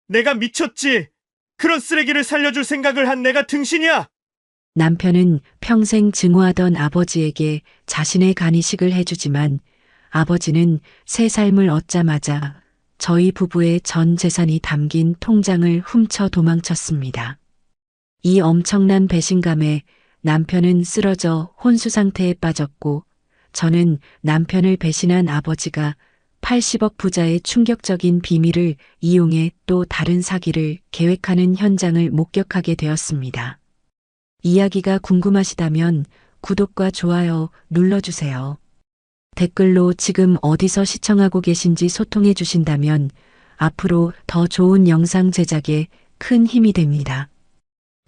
내가 미쳤지. 그런 쓰레기를 살려줄 생각을 한 내가 등신이야. 남편은 평생 증오하던 아버지에게 자신의 간이식을 해주지만 아버지는 새 삶을 얻자마자 저희 부부의 전 재산이 담긴 통장을 훔쳐 도망쳤습니다. 이 엄청난 배신감에 남편은 쓰러져 혼수 상태에 빠졌고 저는 남편을 배신한 아버지가 80억 부자의 충격적인 비밀을 이용해 또 다른 사기를 계획하는 현장을 목격하게 되었습니다. 이야기가 궁금하시다면 구독과 좋아요 눌러주세요. 댓글로 지금 어디서 시청하고 계신지 소통해 주신다면 앞으로 더 좋은 영상 제작에 큰 힘이 됩니다.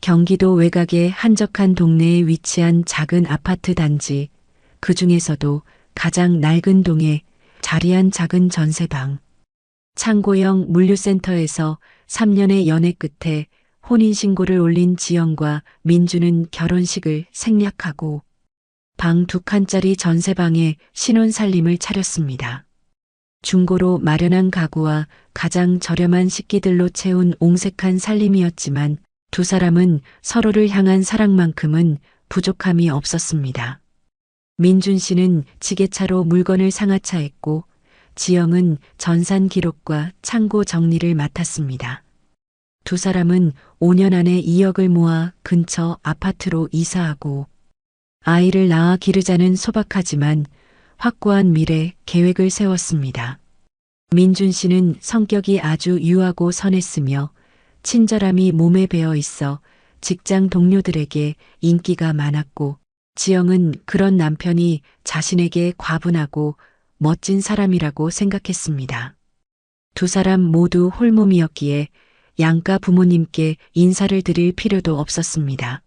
경기도 외곽의 한적한 동네에 위치한 작은 아파트 단지, 그 중에서도 가장 낡은 동에 자리한 작은 전세방. 창고형 물류센터에서 3년의 연애 끝에 혼인신고를 올린 지영과 민주는 결혼식을 생략하고 방 2칸짜리 전세방에 신혼살림을 차렸습니다. 중고로 마련한 가구와 가장 저렴한 식기들로 채운 옹색한 살림이었지만 두 사람은 서로를 향한 사랑만큼은 부족함이 없었습니다. 민준 씨는 지게차로 물건을 상하차했고 지영은 전산 기록과 창고 정리를 맡았습니다. 두 사람은 5년 안에 2억을 모아 근처 아파트로 이사하고 아이를 낳아 기르자는 소박하지만 확고한 미래 계획을 세웠습니다. 민준 씨는 성격이 아주 유하고 선했으며 친절함이 몸에 배어 있어 직장 동료들에게 인기가 많았고 지영은 그런 남편이 자신에게 과분하고 멋진 사람이라고 생각했습니다. 두 사람 모두 홀몸이었기에 양가 부모님께 인사를 드릴 필요도 없었습니다.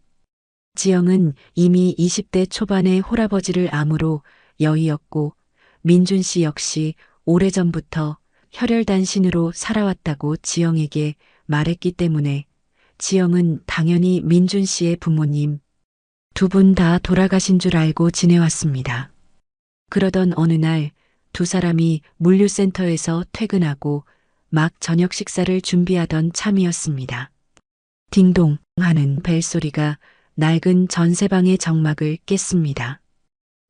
지영은 이미 20대 초반의 홀아버지를 암으로 여의었고 민준 씨 역시 오래전부터 혈혈단신으로 살아왔다고 지영에게 말했기 때문에 지영은 당연히 민준 씨의 부모님 두 분 다 돌아가신 줄 알고 지내왔습니다. 그러던 어느 날 두 사람이 물류센터에서 퇴근하고 막 저녁 식사를 준비하던 참이었습니다. 딩동 하는 벨소리가 낡은 전세방의 정막을 깼습니다.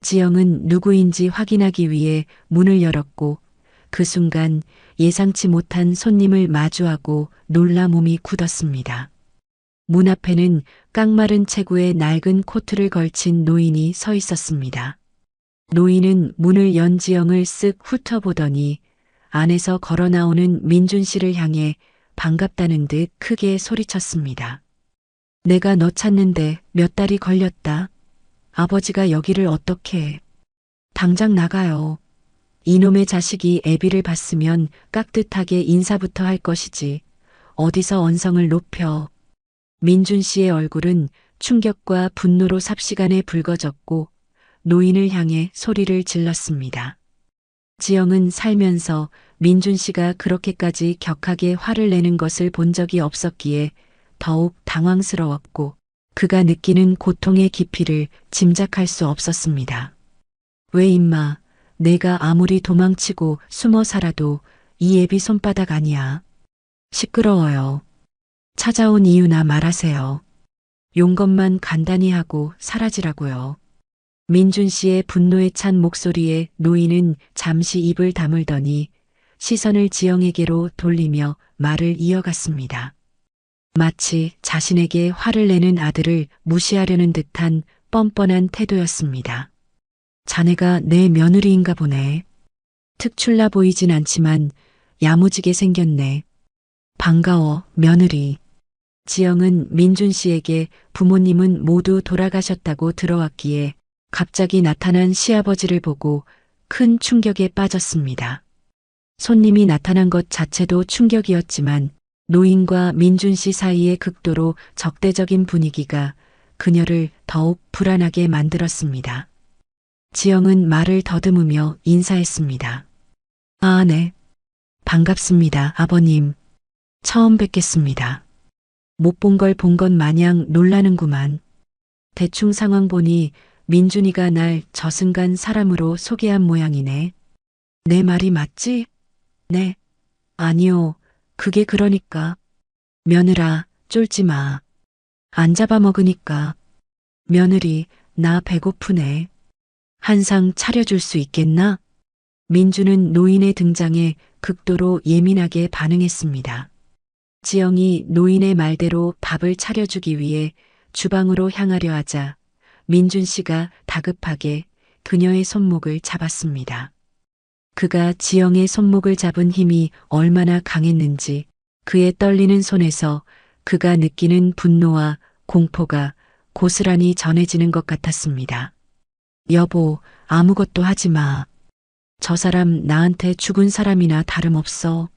지영은 누구인지 확인하기 위해 문을 열었고 그 순간 예상치 못한 손님을 마주하고 놀라 몸이 굳었습니다. 문 앞에는 깡마른 체구에 낡은 코트를 걸친 노인이 서 있었습니다. 노인은 문을 연 지영을 쓱 훑어보더니 안에서 걸어 나오는 민준 씨를 향해 반갑다는 듯 크게 소리쳤습니다. 내가 너 찾는데 몇 달이 걸렸다. 아버지가 여기를 어떻게 해. 당장 나가요. 이놈의 자식이 애비를 봤으면 깍듯하게 인사부터 할 것이지. 어디서 언성을 높여. 민준 씨의 얼굴은 충격과 분노로 삽시간에 붉어졌고 노인을 향해 소리를 질렀습니다. 지영은 살면서 민준 씨가 그렇게까지 격하게 화를 내는 것을 본 적이 없었기에 더욱 당황스러웠고 그가 느끼는 고통의 깊이를 짐작할 수 없었습니다. 왜 임마, 내가 아무리 도망치고 숨어 살아도 이 애비 손바닥 아니야. 시끄러워요. 찾아온 이유나 말하세요. 용건만 간단히 하고 사라지라고요. 민준 씨의 분노에 찬 목소리에 노인은 잠시 입을 다물더니 시선을 지영에게로 돌리며 말을 이어갔습니다. 마치 자신에게 화를 내는 아들을 무시하려는 듯한 뻔뻔한 태도였습니다. 자네가 내 며느리인가 보네. 특출나 보이진 않지만 야무지게 생겼네. 반가워, 며느리. 지영은 민준 씨에게 부모님은 모두 돌아가셨다고 들어왔기에 갑자기 나타난 시아버지를 보고 큰 충격에 빠졌습니다. 손님이 나타난 것 자체도 충격이었지만 노인과 민준 씨 사이의 극도로 적대적인 분위기가 그녀를 더욱 불안하게 만들었습니다. 지영은 말을 더듬으며 인사했습니다. 아, 네. 반갑습니다, 아버님. 처음 뵙겠습니다. 못 본 걸 본 것 마냥 놀라는구만. 대충 상황 보니 민준이가 날 저승간 사람으로 소개한 모양이네. 내 말이 맞지? 네. 아니요. 그게 그러니까. 며느라, 쫄지 마. 안 잡아먹으니까. 며느리, 나 배고프네. 한상 차려줄 수 있겠나? 민주는 노인의 등장에 극도로 예민하게 반응했습니다. 지영이 노인의 말대로 밥을 차려주기 위해 주방으로 향하려 하자 민준 씨가 다급하게 그녀의 손목을 잡았습니다. 그가 지영의 손목을 잡은 힘이 얼마나 강했는지 그의 떨리는 손에서 그가 느끼는 분노와 공포가 고스란히 전해지는 것 같았습니다. 여보, 아무것도 하지 마. 저 사람 나한테 죽은 사람이나 다름없어.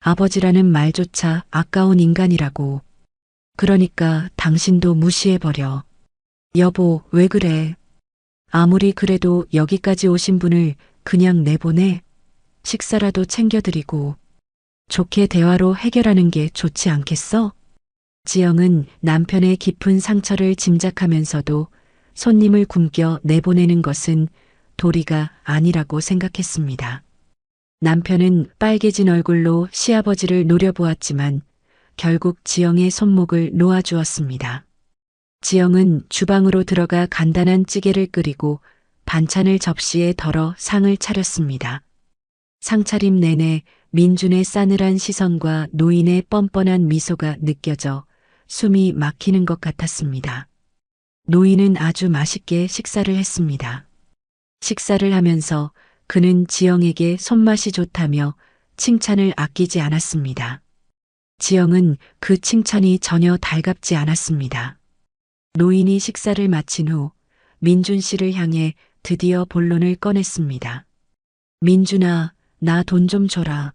아버지라는 말조차 아까운 인간이라고. 그러니까 당신도 무시해버려. 여보, 왜 그래? 아무리 그래도 여기까지 오신 분을 그냥 내보내. 식사라도 챙겨드리고. 좋게 대화로 해결하는 게 좋지 않겠어? 지영은 남편의 깊은 상처를 짐작하면서도 손님을 굶겨 내보내는 것은 도리가 아니라고 생각했습니다. 남편은 빨개진 얼굴로 시아버지를 노려보았지만 결국 지영의 손목을 놓아주었습니다. 지영은 주방으로 들어가 간단한 찌개를 끓이고 반찬을 접시에 덜어 상을 차렸습니다. 상차림 내내 민준의 싸늘한 시선과 노인의 뻔뻔한 미소가 느껴져 숨이 막히는 것 같았습니다. 노인은 아주 맛있게 식사를 했습니다. 식사를 하면서 그는 지영에게 손맛이 좋다며 칭찬을 아끼지 않았습니다. 지영은 그 칭찬이 전혀 달갑지 않았습니다. 노인이 식사를 마친 후 민준 씨를 향해 드디어 본론을 꺼냈습니다. 민준아, 나 돈 좀 줘라.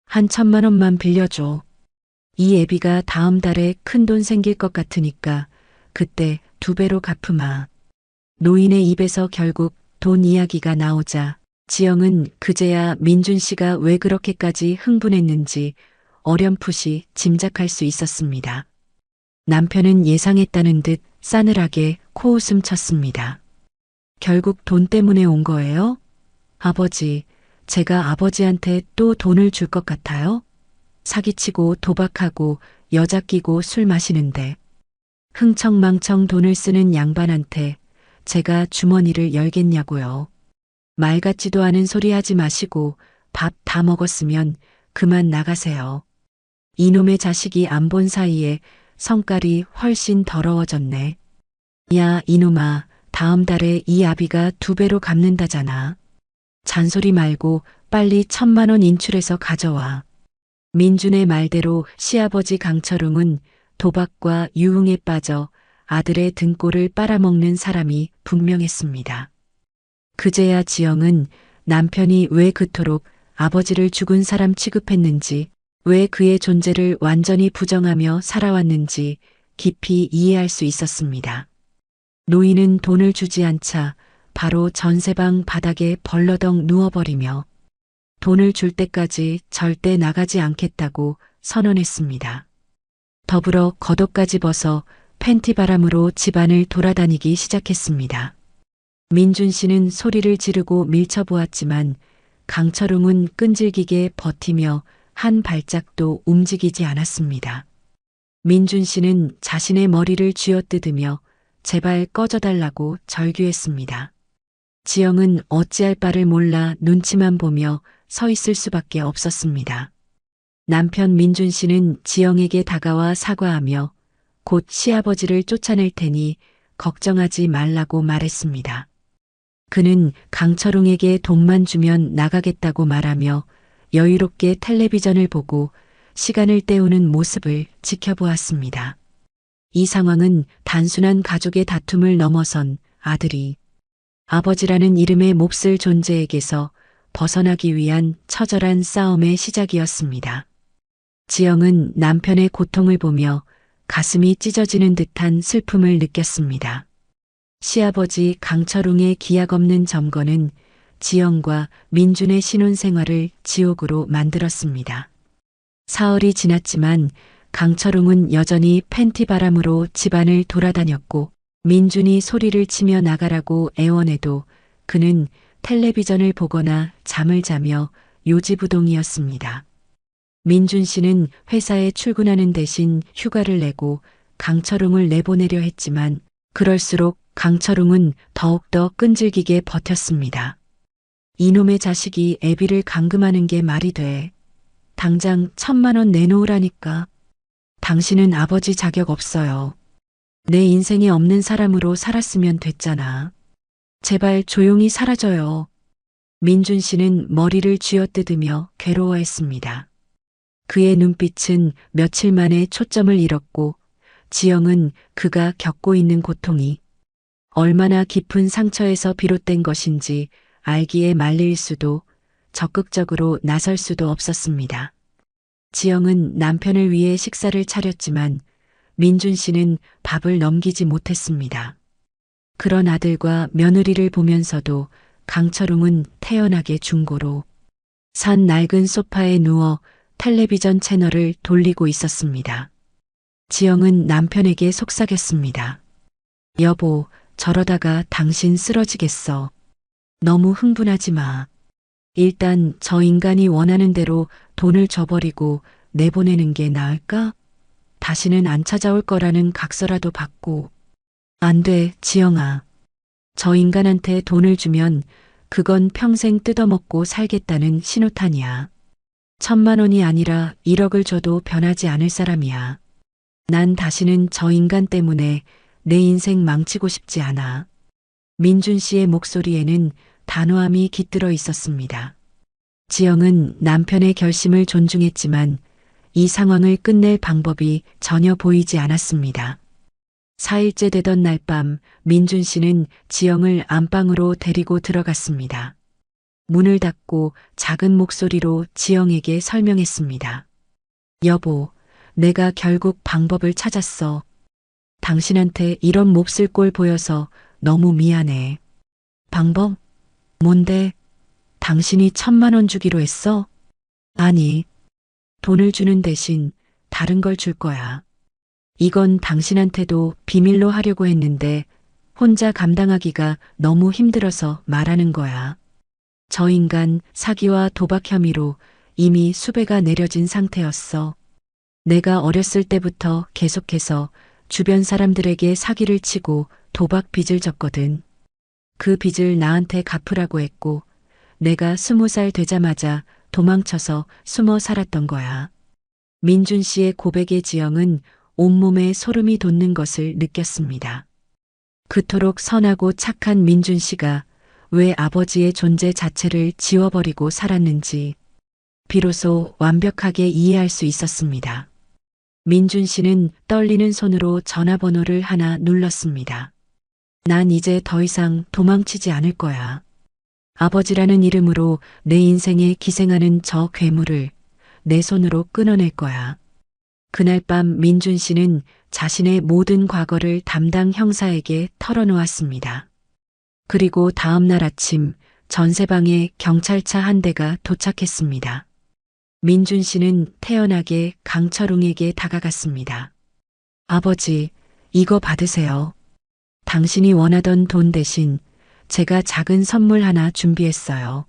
한 1,000만 원만 빌려줘. 이 애비가 다음 달에 큰돈 생길 것 같으니까 그때 2배로 갚으마. 노인의 입에서 결국 돈 이야기가 나오자 지영은 그제야 민준 씨가 왜 그렇게까지 흥분했는지 어렴풋이 짐작할 수 있었습니다. 남편은 예상했다는 듯 싸늘하게 코웃음 쳤습니다. 결국 돈 때문에 온 거예요? 아버지, 제가 아버지한테 또 돈을 줄 것 같아요? 사기치고 도박하고 여자 끼고 술 마시는데 흥청망청 돈을 쓰는 양반한테 제가 주머니를 열겠냐고요. 말 같지도 않은 소리 하지 마시고 밥 다 먹었으면 그만 나가세요. 이놈의 자식이 안 본 사이에 성깔이 훨씬 더러워졌네. 야, 이놈아, 다음 달에 이 아비가 2배로 갚는다잖아. 잔소리 말고 빨리 1,000만 원 인출해서 가져와. 민준의 말대로 시아버지 강철웅은 도박과 유흥에 빠져 아들의 등골을 빨아먹는 사람이 분명했습니다. 그제야 지영은 남편이 왜 그토록 아버지를 죽은 사람 취급했는지, 왜 그의 존재를 완전히 부정하며 살아왔는지 깊이 이해할 수 있었습니다. 노인은 돈을 주지 않자 바로 전세방 바닥에 벌러덩 누워버리며 돈을 줄 때까지 절대 나가지 않겠다고 선언했습니다. 더불어 겉옷까지 벗어 팬티 바람으로 집안을 돌아다니기 시작했습니다. 민준 씨는 소리를 지르고 밀쳐보았지만 강철웅은 끈질기게 버티며 한 발짝도 움직이지 않았습니다. 민준 씨는 자신의 머리를 쥐어뜯으며 제발 꺼져달라고 절규했습니다. 지영은 어찌할 바를 몰라 눈치만 보며 서 있을 수밖에 없었습니다. 남편 민준 씨는 지영에게 다가와 사과하며 곧 시아버지를 쫓아낼 테니 걱정하지 말라고 말했습니다. 그는 강철웅에게 돈만 주면 나가겠다고 말하며 여유롭게 텔레비전을 보고 시간을 때우는 모습을 지켜보았습니다. 이 상황은 단순한 가족의 다툼을 넘어선 아들이 아버지라는 이름의 몹쓸 존재에게서 벗어나기 위한 처절한 싸움의 시작이었습니다. 지영은 남편의 고통을 보며 가슴이 찢어지는 듯한 슬픔을 느꼈습니다. 시아버지 강철웅의 기약 없는 점거는 지영과 민준의 신혼생활을 지옥으로 만들었습니다. 사흘이 지났지만 강철웅은 여전히 팬티 바람으로 집안을 돌아다녔고 민준이 소리를 치며 나가라고 애원해도 그는 텔레비전을 보거나 잠을 자며 요지부동이었습니다. 민준 씨는 회사에 출근하는 대신 휴가를 내고 강철웅을 내보내려 했지만 그럴수록 강철웅은 더욱더 끈질기게 버텼습니다. 이놈의 자식이 애비를 감금하는 게 말이 돼. 당장 1,000만 원 내놓으라니까. 당신은 아버지 자격 없어요. 내 인생에 없는 사람으로 살았으면 됐잖아. 제발 조용히 사라져요. 민준 씨는 머리를 쥐어뜯으며 괴로워했습니다. 그의 눈빛은 며칠 만에 초점을 잃었고 지영은 그가 겪고 있는 고통이 얼마나 깊은 상처에서 비롯된 것인지 알기에 말릴 수도 적극적으로 나설 수도 없었습니다. 지영은 남편을 위해 식사를 차렸지만 민준 씨는 밥을 넘기지 못했습니다. 그런 아들과 며느리를 보면서도 강철웅은 태연하게 중고로 산 낡은 소파에 누워 텔레비전 채널을 돌리고 있었습니다. 지영은 남편에게 속삭였습니다. 여보, 저러다가 당신 쓰러지겠어. 너무 흥분하지 마. 일단 저 인간이 원하는 대로 돈을 줘버리고 내보내는 게 나을까? 다시는 안 찾아올 거라는 각서라도 받고. 안 돼, 지영아. 저 인간한테 돈을 주면 그건 평생 뜯어먹고 살겠다는 신호탄이야. 1,000만 원이 아니라 1억을 줘도 변하지 않을 사람이야. 난 다시는 저 인간 때문에 내 인생 망치고 싶지 않아. 민준 씨의 목소리에는 단호함이 깃들어 있었습니다. 지영은 남편의 결심을 존중했지만 이 상황을 끝낼 방법이 전혀 보이지 않았습니다. 4일째 되던 날 밤 민준 씨는 지영을 안방으로 데리고 들어갔습니다. 문을 닫고 작은 목소리로 지영에게 설명했습니다. 여보, 내가 결국 방법을 찾았어. 당신한테 이런 몹쓸 꼴 보여서 너무 미안해. 방법? 뭔데? 당신이 1,000만 원 주기로 했어? 아니, 돈을 주는 대신 다른 걸 줄 거야. 이건 당신한테도 비밀로 하려고 했는데 혼자 감당하기가 너무 힘들어서 말하는 거야. 저 인간 사기와 도박 혐의로 이미 수배가 내려진 상태였어. 내가 어렸을 때부터 계속해서 주변 사람들에게 사기를 치고 도박 빚을 졌거든. 그 빚을 나한테 갚으라고 했고 내가 20살 되자마자 도망쳐서 숨어 살았던 거야. 민준 씨의 고백에 지영은 온몸에 소름이 돋는 것을 느꼈습니다. 그토록 선하고 착한 민준 씨가 왜 아버지의 존재 자체를 지워버리고 살았는지 비로소 완벽하게 이해할 수 있었습니다. 민준 씨는 떨리는 손으로 전화번호를 하나 눌렀습니다. 난 이제 더 이상 도망치지 않을 거야. 아버지라는 이름으로 내 인생에 기생하는 저 괴물을 내 손으로 끊어낼 거야. 그날 밤 민준 씨는 자신의 모든 과거를 담당 형사에게 털어놓았습니다. 그리고 다음 날 아침 전세방에 경찰차 한 대가 도착했습니다. 민준 씨는 태연하게 강철웅에게 다가갔습니다. 아버지, 이거 받으세요. 당신이 원하던 돈 대신 제가 작은 선물 하나 준비했어요.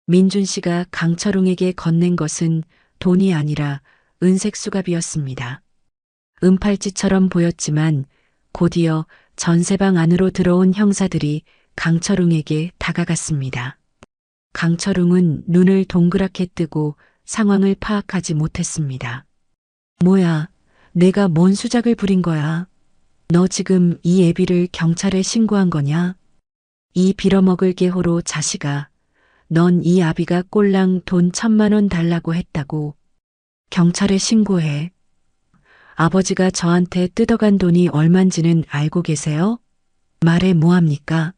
민준 씨가 강철웅에게 건넨 것은 돈이 아니라 은색 수갑이었습니다. 은팔찌처럼 보였지만 곧이어 전세방 안으로 들어온 형사들이 강철웅에게 다가갔습니다. 강철웅은 눈을 동그랗게 뜨고 상황을 파악하지 못했습니다. 뭐야, 내가 뭔 수작을 부린 거야? 너 지금 이 애비를 경찰에 신고한 거냐? 이 빌어먹을 개호로 자식아, 넌 이 아비가 꼴랑 돈 1,000만 원 달라고 했다고. 경찰에 신고해. 아버지가 저한테 뜯어간 돈이 얼만지는 알고 계세요? 말해 뭐합니까?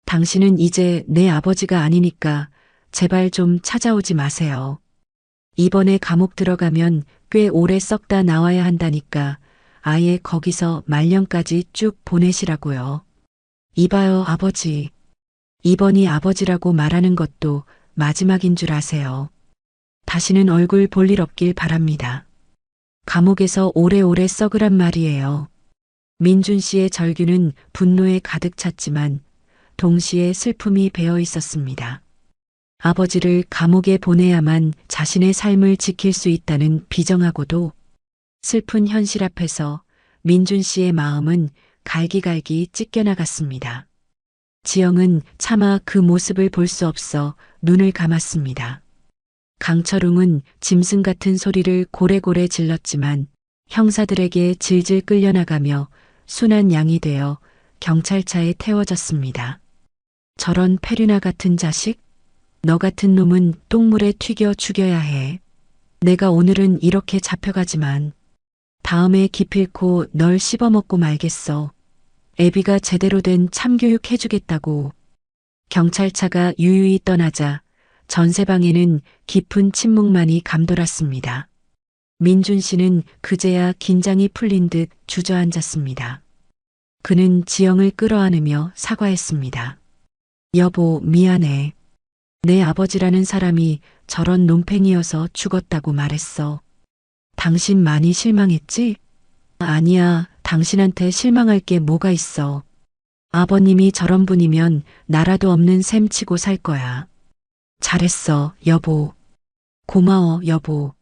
당신은 이제 내 아버지가 아니니까 제발 좀 찾아오지 마세요. 이번에 감옥 들어가면 꽤 오래 썩다 나와야 한다니까 아예 거기서 말년까지 쭉 보내시라고요. 이봐요, 아버지. 이번이 아버지라고 말하는 것도 마지막인 줄 아세요. 다시는 얼굴 볼 일 없길 바랍니다. 감옥에서 오래오래 썩으란 말이에요. 민준 씨의 절규는 분노에 가득 찼지만 동시에 슬픔이 배어 있었습니다. 아버지를 감옥에 보내야만 자신의 삶을 지킬 수 있다는 비정하고도 슬픈 현실 앞에서 민준 씨의 마음은 갈기갈기 찢겨나갔습니다. 지영은 차마 그 모습을 볼 수 없어 눈을 감았습니다. 강철웅은 짐승 같은 소리를 고래고래 질렀지만 형사들에게 질질 끌려나가며 순한 양이 되어 경찰차에 태워졌습니다. 저런 페류나 같은 자식? 너 같은 놈은 똥물에 튀겨 죽여야 해. 내가 오늘은 이렇게 잡혀가지만 다음에 기필코 널 씹어먹고 말겠어. 애비가 제대로 된 참교육 해주겠다고. 경찰차가 유유히 떠나자 전세방에는 깊은 침묵만이 감돌았습니다. 민준 씨는 그제야 긴장이 풀린 듯 주저앉았습니다. 그는 지영을 끌어안으며 사과했습니다. 여보, 미안해. 내 아버지라는 사람이 저런 놈팽이여서 죽었다고 말했어. 당신 많이 실망했지? 아니야, 당신한테 실망할 게 뭐가 있어. 아버님이 저런 분이면 나라도 없는 셈 치고 살 거야. 잘했어, 여보. 고마워, 여보.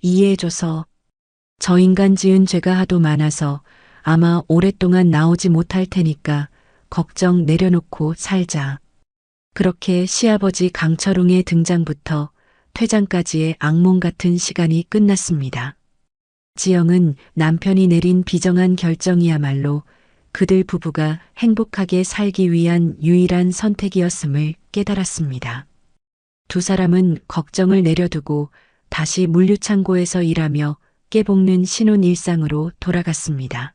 이해해줘서. 저 인간 지은 죄가 하도 많아서 아마 오랫동안 나오지 못할 테니까 걱정 내려놓고 살자. 그렇게 시아버지 강철웅의 등장부터 퇴장까지의 악몽 같은 시간이 끝났습니다. 지영은 남편이 내린 비정한 결정이야말로 그들 부부가 행복하게 살기 위한 유일한 선택이었음을 깨달았습니다. 두 사람은 걱정을 내려두고 다시 물류창고에서 일하며 깨볶는 신혼 일상으로 돌아갔습니다.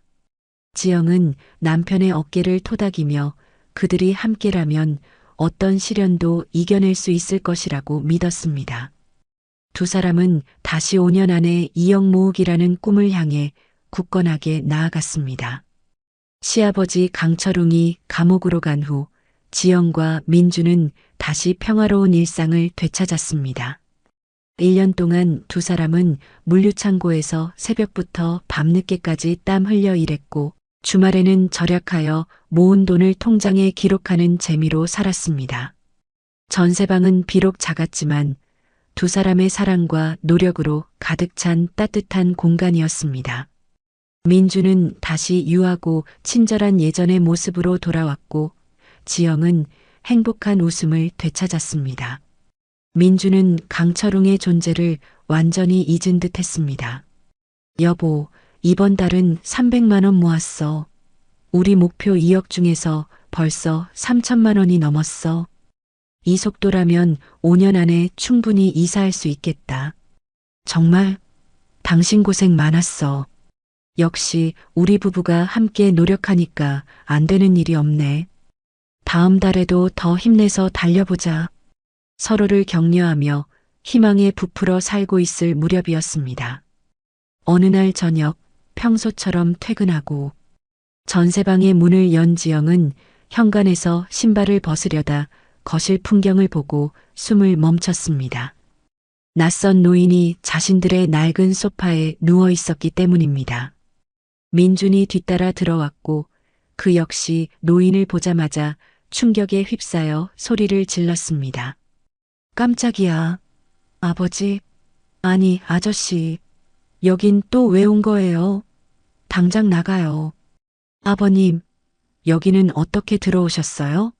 지영은 남편의 어깨를 토닥이며 그들이 함께라면 어떤 시련도 이겨낼 수 있을 것이라고 믿었습니다. 두 사람은 다시 5년 안에 2억 모으기라는 꿈을 향해 굳건하게 나아갔습니다. 시아버지 강철웅이 감옥으로 간 후 지영과 민주는 다시 평화로운 일상을 되찾았습니다. 1년 동안 두 사람은 물류창고에서 새벽부터 밤늦게까지 땀 흘려 일했고 주말에는 절약하여 모은 돈을 통장에 기록하는 재미로 살았습니다. 전세방은 비록 작았지만 두 사람의 사랑과 노력으로 가득 찬 따뜻한 공간이었습니다. 민주는 다시 유하고 친절한 예전의 모습으로 돌아왔고 지영은 행복한 웃음을 되찾았습니다. 민주는 강철웅의 존재를 완전히 잊은 듯 했습니다. 여보, 이번 달은 300만 원 모았어. 우리 목표 2억 중에서 벌써 3천만 원이 넘었어. 이 속도라면 5년 안에 충분히 이사할 수 있겠다. 정말 당신 고생 많았어. 역시 우리 부부가 함께 노력하니까 안 되는 일이 없네. 다음 달에도 더 힘내서 달려보자. 서로를 격려하며 희망에 부풀어 살고 있을 무렵이었습니다. 어느 날 저녁 평소처럼 퇴근하고 전세방의 문을 연 지영은 현관에서 신발을 벗으려다 거실 풍경을 보고 숨을 멈췄습니다. 낯선 노인이 자신들의 낡은 소파에 누워 있었기 때문입니다. 민준이 뒤따라 들어왔고 그 역시 노인을 보자마자 충격에 휩싸여 소리를 질렀습니다. 깜짝이야. 아버지. 아니, 아저씨. 여긴 또 왜 온 거예요? 당장 나가요. 아버님, 여기는 어떻게 들어오셨어요?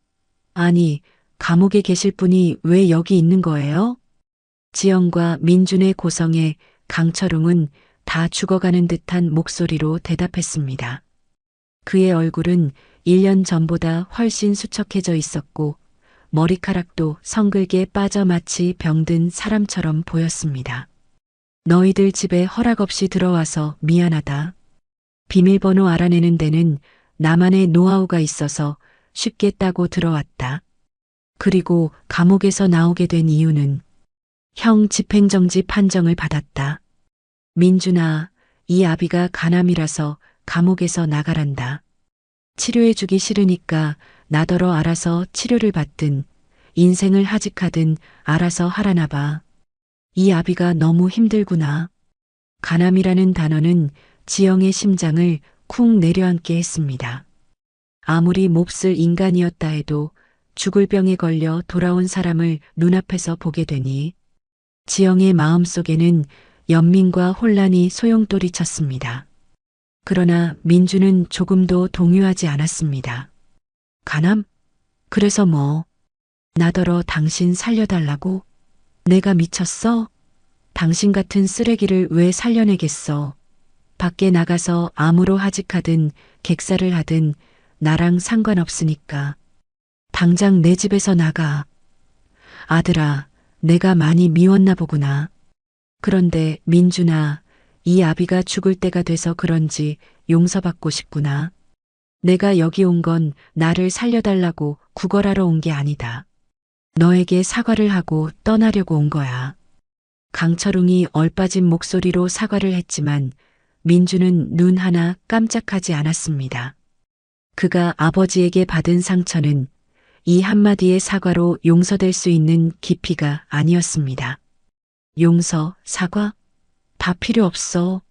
아니, 감옥에 계실 분이 왜 여기 있는 거예요? 지영과 민준의 고성에 강철웅은 다 죽어가는 듯한 목소리로 대답했습니다. 그의 얼굴은 1년 전보다 훨씬 수척해져 있었고 머리카락도 성글게 빠져 마치 병든 사람처럼 보였습니다. 너희들 집에 허락 없이 들어와서 미안하다. 비밀번호 알아내는 데는 나만의 노하우가 있어서 쉽게 따고 들어왔다. 그리고 감옥에서 나오게 된 이유는 형 집행정지 판정을 받았다. 민준아, 이 아비가 간암이라서 감옥에서 나가란다. 치료해주기 싫으니까 나더러 알아서 치료를 받든 인생을 하직하든 알아서 하라나 봐. 이 아비가 너무 힘들구나. 간암이라는 단어는 지영의 심장을 쿵 내려앉게 했습니다. 아무리 몹쓸 인간이었다 해도 죽을 병에 걸려 돌아온 사람을 눈앞에서 보게 되니 지영의 마음속에는 연민과 혼란이 소용돌이 쳤습니다. 그러나 민주는 조금도 동요하지 않았습니다. 간암? 그래서 뭐? 나더러 당신 살려달라고? 내가 미쳤어? 당신 같은 쓰레기를 왜 살려내겠어? 밖에 나가서 암으로 하직하든 객사를 하든 나랑 상관없으니까. 당장 내 집에서 나가. 아들아, 내가 많이 미웠나 보구나. 그런데 민준아, 이 아비가 죽을 때가 돼서 그런지 용서받고 싶구나. 내가 여기 온 건 나를 살려달라고 구걸하러 온 게 아니다. 너에게 사과를 하고 떠나려고 온 거야. 강철웅이 얼빠진 목소리로 사과를 했지만 민주는 눈 하나 깜짝하지 않았습니다. 그가 아버지에게 받은 상처는 이 한마디의 사과로 용서될 수 있는 깊이가 아니었습니다. 용서, 사과? 다 필요 없어.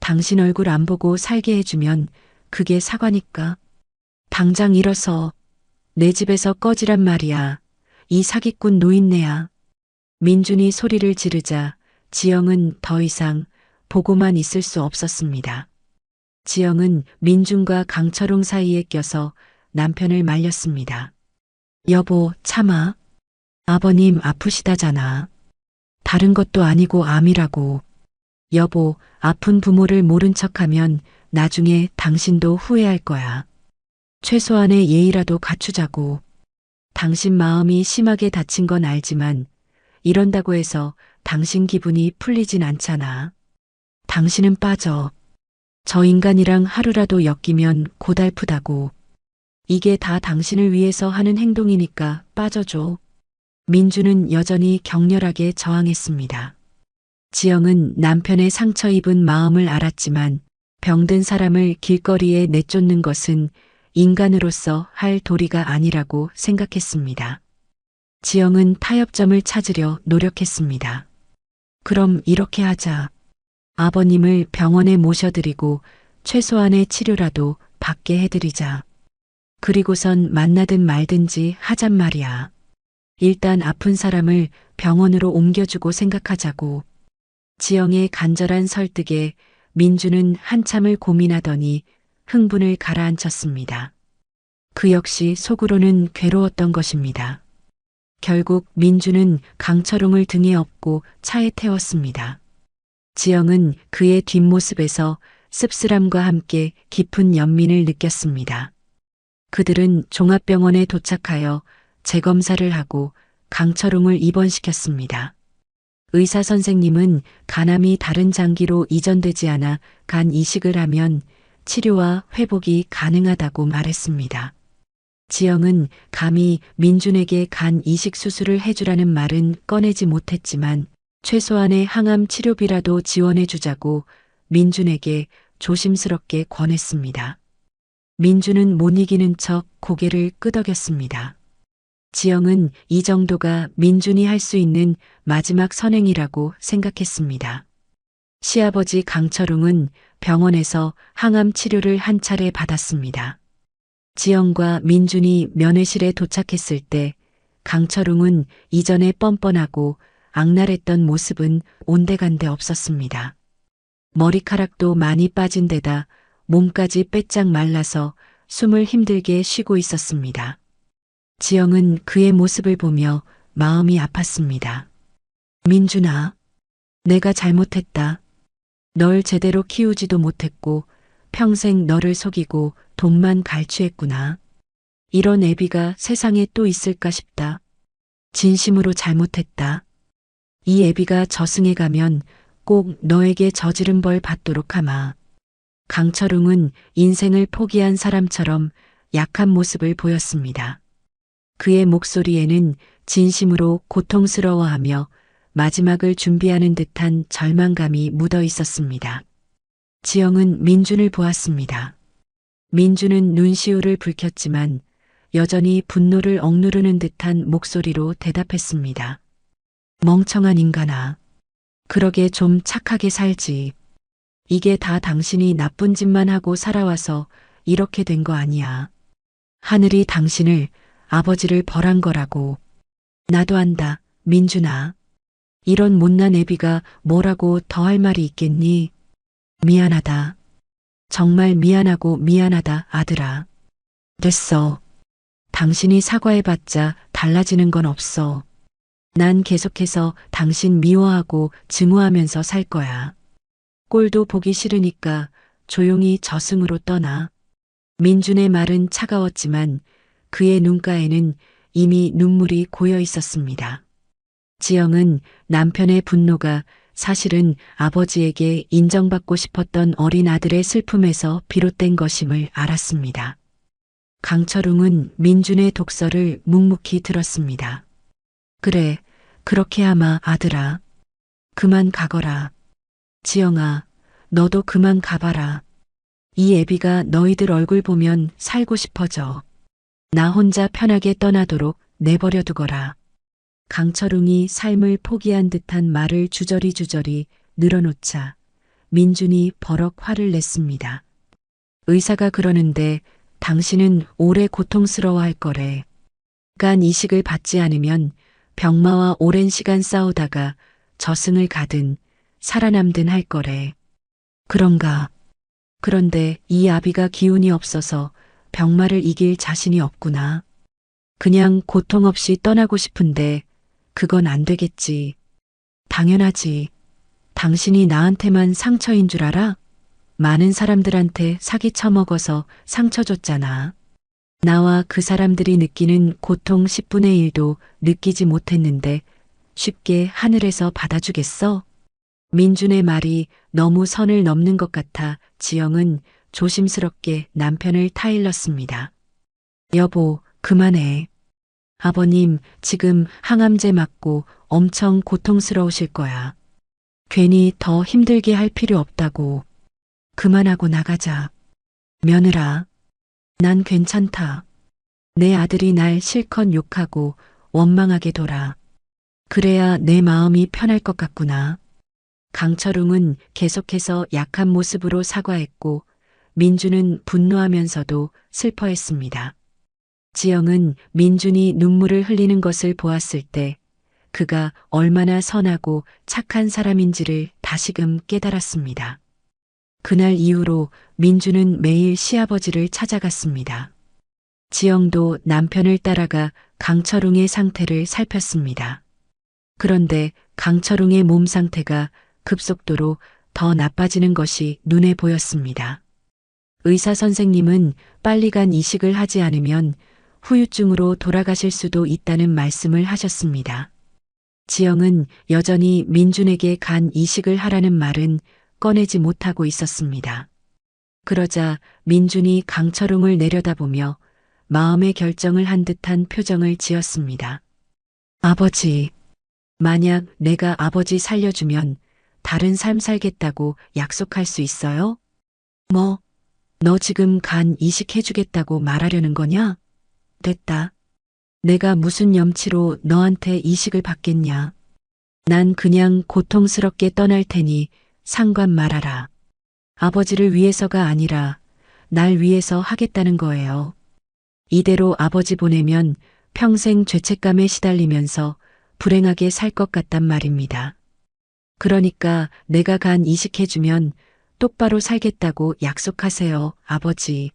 당신 얼굴 안 보고 살게 해주면 그게 사과니까. 당장 일어서 내 집에서 꺼지란 말이야. 이 사기꾼 노인네야. 민준이 소리를 지르자 지영은 더 이상 보고만 있을 수 없었습니다. 지영은 민준과 강철웅 사이에 껴서 남편을 말렸습니다. 여보, 참아. 아버님 아프시다잖아. 다른 것도 아니고 암이라고. 여보, 아픈 부모를 모른 척하면 나중에 당신도 후회할 거야. 최소한의 예의라도 갖추자고. 당신 마음이 심하게 다친 건 알지만 이런다고 해서 당신 기분이 풀리진 않잖아. 당신은 빠져. 저 인간이랑 하루라도 엮이면 고달프다고. 이게 다 당신을 위해서 하는 행동이니까 빠져줘. 민주는 여전히 격렬하게 저항했습니다. 지영은 남편의 상처 입은 마음을 알았지만 병든 사람을 길거리에 내쫓는 것은 인간으로서 할 도리가 아니라고 생각했습니다. 지영은 타협점을 찾으려 노력했습니다. 그럼 이렇게 하자. 아버님을 병원에 모셔드리고 최소한의 치료라도 받게 해드리자. 그리고선 만나든 말든지 하잔 말이야. 일단 아픈 사람을 병원으로 옮겨주고 생각하자고. 지영의 간절한 설득에 민주는 한참을 고민하더니 흥분을 가라앉혔습니다. 그 역시 속으로는 괴로웠던 것입니다. 결국 민주는 강철웅을 등에 업고 차에 태웠습니다. 지영은 그의 뒷모습에서 씁쓸함과 함께 깊은 연민을 느꼈습니다. 그들은 종합병원에 도착하여 재검사를 하고 강철웅을 입원시켰습니다. 의사 선생님은 간암이 다른 장기로 이전되지 않아 간 이식을 하면 치료와 회복이 가능하다고 말했습니다. 지영은 감히 민준에게 간 이식 수술을 해주라는 말은 꺼내지 못했지만 최소한의 항암 치료비라도 지원해 주자고 민준에게 조심스럽게 권했습니다. 민준은 못 이기는 척 고개를 끄덕였습니다. 지영은 이 정도가 민준이 할 수 있는 마지막 선행이라고 생각했습니다. 시아버지 강철웅은 병원에서 항암 치료를 한 차례 받았습니다. 지영과 민준이 면회실에 도착했을 때 강철웅은 이전에 뻔뻔하고 악랄했던 모습은 온데간데 없었습니다. 머리카락도 많이 빠진 데다 몸까지 빼짝 말라서 숨을 힘들게 쉬고 있었습니다. 지영은 그의 모습을 보며 마음이 아팠습니다. 민준아, 내가 잘못했다. 널 제대로 키우지도 못했고 평생 너를 속이고 돈만 갈취했구나. 이런 애비가 세상에 또 있을까 싶다. 진심으로 잘못했다. 이 애비가 저승에 가면 꼭 너에게 저지른 벌 받도록 하마. 강철웅은 인생을 포기한 사람처럼 약한 모습을 보였습니다. 그의 목소리에는 진심으로 고통스러워하며 마지막을 준비하는 듯한 절망감이 묻어 있었습니다. 지영은 민준을 보았습니다. 민준은 눈시울을 붉혔지만 여전히 분노를 억누르는 듯한 목소리로 대답했습니다. 멍청한 인간아. 그러게 좀 착하게 살지. 이게 다 당신이 나쁜 짓만 하고 살아와서 이렇게 된 거 아니야. 하늘이 당신을 아버지를 벌한 거라고. 나도 안다, 민준아. 이런 못난 애비가 뭐라고 더 할 말이 있겠니? 미안하다. 정말 미안하고 미안하다, 아들아. 됐어. 당신이 사과해봤자 달라지는 건 없어. 난 계속해서 당신 미워하고 증오하면서 살 거야. 꼴도 보기 싫으니까 조용히 저승으로 떠나. 민준의 말은 차가웠지만 그의 눈가에는 이미 눈물이 고여 있었습니다. 지영은 남편의 분노가 사실은 아버지에게 인정받고 싶었던 어린 아들의 슬픔에서 비롯된 것임을 알았습니다. 강철웅은 민준의 독서를 묵묵히 들었습니다. 그래, 그렇게 하마, 아들아. 그만 가거라. 지영아, 너도 그만 가봐라. 이 애비가 너희들 얼굴 보면 살고 싶어져. 나 혼자 편하게 떠나도록 내버려 두거라. 강철웅이 삶을 포기한 듯한 말을 주저리 늘어놓자 민준이 버럭 화를 냈습니다. 의사가 그러는데 당신은 오래 고통스러워할 거래. 간 이식을 받지 않으면 병마와 오랜 시간 싸우다가 저승을 가든 살아남든 할 거래. 그런가? 그런데 이 아비가 기운이 없어서 병마를 이길 자신이 없구나. 그냥 고통 없이 떠나고 싶은데 그건 안 되겠지. 당연하지. 당신이 나한테만 상처인 줄 알아? 많은 사람들한테 사기 쳐먹어서 상처 줬잖아. 나와 그 사람들이 느끼는 고통 10분의 1도 느끼지 못했는데 쉽게 하늘에서 받아주겠어? 민준의 말이 너무 선을 넘는 것 같아 지영은 조심스럽게 남편을 타일렀습니다. 여보, 그만해. 아버님, 지금 항암제 맞고 엄청 고통스러우실 거야. 괜히 더 힘들게 할 필요 없다고. 그만하고 나가자. 며느라, 난 괜찮다. 내 아들이 날 실컷 욕하고 원망하게 둬라. 그래야 내 마음이 편할 것 같구나. 강철웅은 계속해서 약한 모습으로 사과했고 민준은 분노하면서도 슬퍼했습니다. 지영은 민준이 눈물을 흘리는 것을 보았을 때 그가 얼마나 선하고 착한 사람인지를 다시금 깨달았습니다. 그날 이후로 민준은 매일 시아버지를 찾아갔습니다. 지영도 남편을 따라가 강철웅의 상태를 살폈습니다. 그런데 강철웅의 몸 상태가 급속도로 더 나빠지는 것이 눈에 보였습니다. 의사 선생님은 빨리 간 이식을 하지 않으면 후유증으로 돌아가실 수도 있다는 말씀을 하셨습니다. 지영은 여전히 민준에게 간 이식을 하라는 말은 꺼내지 못하고 있었습니다. 그러자 민준이 강철웅을 내려다보며 마음의 결정을 한 듯한 표정을 지었습니다. 아버지, 만약 내가 아버지 살려주면 다른 삶 살겠다고 약속할 수 있어요? 뭐, 너 지금 간 이식해주겠다고 말하려는 거냐? 됐다. 내가 무슨 염치로 너한테 이식을 받겠냐. 난 그냥 고통스럽게 떠날 테니 상관 말아라. 아버지를 위해서가 아니라 날 위해서 하겠다는 거예요. 이대로 아버지 보내면 평생 죄책감에 시달리면서 불행하게 살 것 같단 말입니다. 그러니까 내가 간 이식해주면 똑바로 살겠다고 약속하세요, 아버지.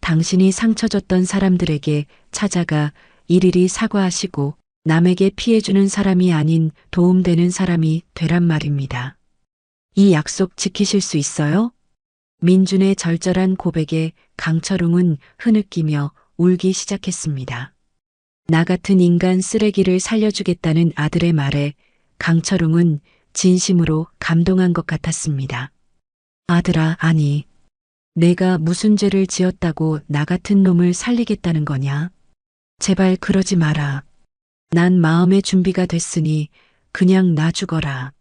당신이 상처 줬던 사람들에게 찾아가 일일이 사과하시고 남에게 피해주는 사람이 아닌 도움되는 사람이 되란 말입니다. 이 약속 지키실 수 있어요? 민준의 절절한 고백에 강철웅은 흐느끼며 울기 시작했습니다. 나 같은 인간 쓰레기를 살려주겠다는 아들의 말에 강철웅은 진심으로 감동한 것 같았습니다. 아들아, 아니. 내가 무슨 죄를 지었다고 나 같은 놈을 살리겠다는 거냐? 제발 그러지 마라. 난 마음의 준비가 됐으니 그냥 놔 죽어라.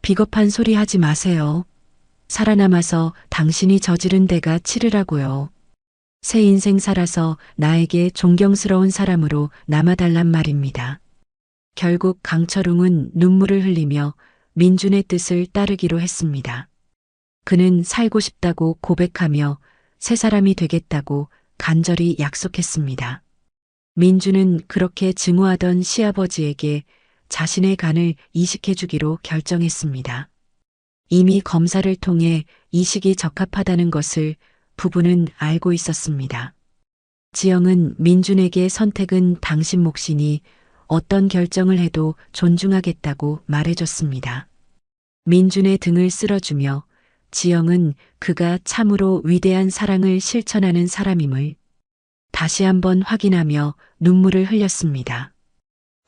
비겁한 소리 하지 마세요. 살아남아서 당신이 저지른 데가 치르라고요. 새 인생 살아서 나에게 존경스러운 사람으로 남아달란 말입니다. 결국 강철웅은 눈물을 흘리며 민준의 뜻을 따르기로 했습니다. 그는 살고 싶다고 고백하며 새 사람이 되겠다고 간절히 약속했습니다. 민주는 그렇게 증오하던 시아버지에게 자신의 간을 이식해주기로 결정했습니다. 이미 검사를 통해 이식이 적합하다는 것을 부부는 알고 있었습니다. 지영은 민준에게 선택은 당신 몫이니 어떤 결정을 해도 존중하겠다고 말해줬습니다. 민준의 등을 쓸어주며 지영은 그가 참으로 위대한 사랑을 실천하는 사람임을 다시 한번 확인하며 눈물을 흘렸습니다.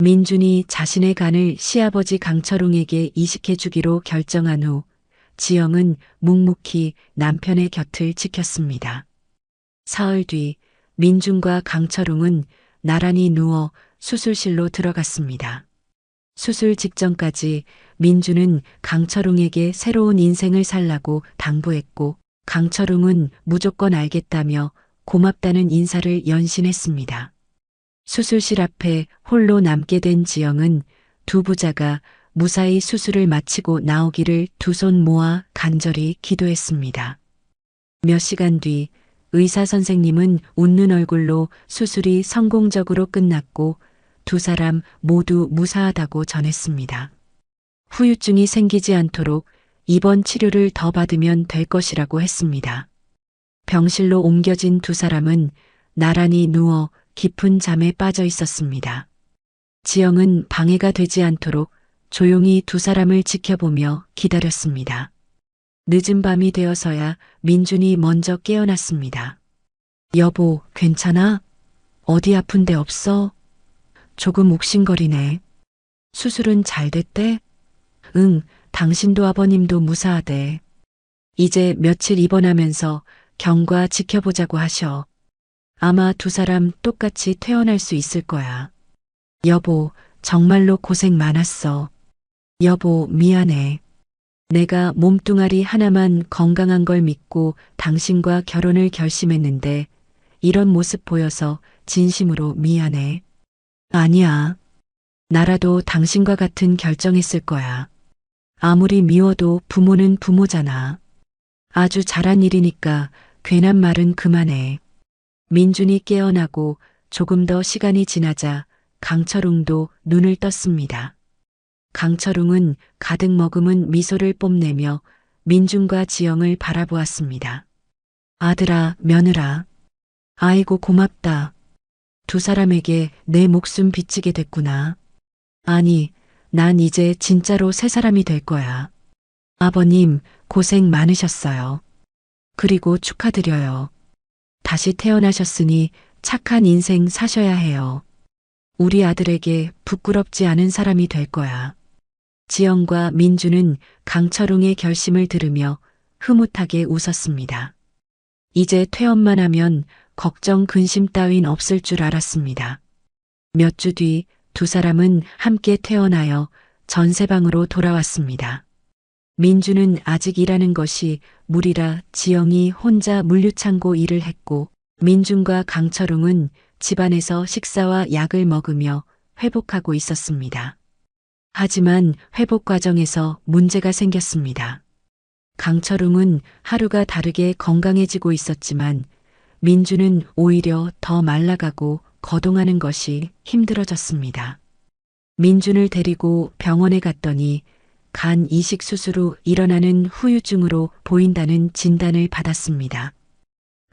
민준이 자신의 간을 시아버지 강철웅에게 이식해주기로 결정한 후 지영은 묵묵히 남편의 곁을 지켰습니다. 사흘 뒤 민준과 강철웅은 나란히 누워 수술실로 들어갔습니다. 수술 직전까지 민준은 강철웅에게 새로운 인생을 살라고 당부했고 강철웅은 무조건 알겠다며 고맙다는 인사를 연신했습니다. 수술실 앞에 홀로 남게 된 지영은 두 부자가 무사히 수술을 마치고 나오기를 두 손 모아 간절히 기도했습니다. 몇 시간 뒤 의사 선생님은 웃는 얼굴로 수술이 성공적으로 끝났고 두 사람 모두 무사하다고 전했습니다. 후유증이 생기지 않도록 입원 치료를 더 받으면 될 것이라고 했습니다. 병실로 옮겨진 두 사람은 나란히 누워 깊은 잠에 빠져 있었습니다. 지영은 방해가 되지 않도록 조용히 두 사람을 지켜보며 기다렸습니다. 늦은 밤이 되어서야 민준이 먼저 깨어났습니다. 여보, 괜찮아? 어디 아픈 데 없어? 조금 욱신거리네. 수술은 잘 됐대? 응, 당신도 아버님도 무사하대. 이제 며칠 입원하면서 경과 지켜보자고 하셔. 아마 두 사람 똑같이 퇴원할 수 있을 거야. 여보, 정말로 고생 많았어. 여보, 미안해. 내가 몸뚱아리 하나만 건강한 걸 믿고 당신과 결혼을 결심했는데 이런 모습 보여서 진심으로 미안해. 아니야. 나라도 당신과 같은 결정했을 거야. 아무리 미워도 부모는 부모잖아. 아주 잘한 일이니까 괜한 말은 그만해. 민준이 깨어나고 조금 더 시간이 지나자 강철웅도 눈을 떴습니다. 강철웅은 가득 머금은 미소를 뽐내며 민준과 지영을 바라보았습니다. 아들아, 며느라. 아이고 고맙다. 두 사람에게 내 목숨 비치게 됐구나. 아니, 난 이제 진짜로 새 사람이 될 거야. 아버님, 고생 많으셨어요. 그리고 축하드려요. 다시 태어나셨으니 착한 인생 사셔야 해요. 우리 아들에게 부끄럽지 않은 사람이 될 거야. 지영과 민주는 강철웅의 결심을 들으며 흐뭇하게 웃었습니다. 이제 퇴원만 하면 걱정 근심 따윈 없을 줄 알았습니다. 몇 주 뒤 두 사람은 함께 퇴원하여 전세방으로 돌아왔습니다. 민주는 아직 일하는 것이 무리라 지영이 혼자 물류창고 일을 했고 민준과 강철웅은 집안에서 식사와 약을 먹으며 회복하고 있었습니다. 하지만 회복 과정에서 문제가 생겼습니다. 강철웅은 하루가 다르게 건강해지고 있었지만 민주는 오히려 더 말라가고 거동하는 것이 힘들어졌습니다. 민준을 데리고 병원에 갔더니 간 이식 수술 후 일어나는 후유증으로 보인다는 진단을 받았습니다.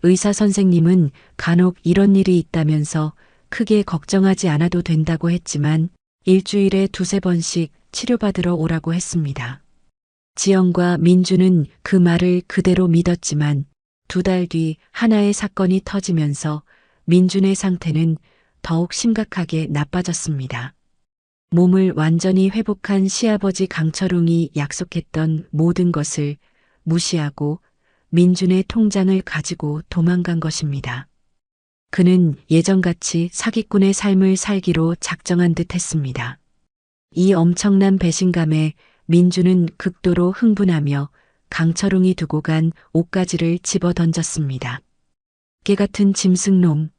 의사 선생님은 간혹 이런 일이 있다면서 크게 걱정하지 않아도 된다고 했지만 일주일에 두세 번씩 치료받으러 오라고 했습니다. 지영과 민주는 그 말을 그대로 믿었지만 두 달 뒤 하나의 사건이 터지면서 민준의 상태는 더욱 심각하게 나빠졌습니다. 몸을 완전히 회복한 시아버지 강철웅이 약속했던 모든 것을 무시하고 민준의 통장을 가지고 도망간 것입니다. 그는 예전같이 사기꾼의 삶을 살기로 작정한 듯 했습니다. 이 엄청난 배신감에 민준은 극도로 흥분하며 강철웅이 두고 간 옷가지를 집어 던졌습니다. 개 같은 짐승놈,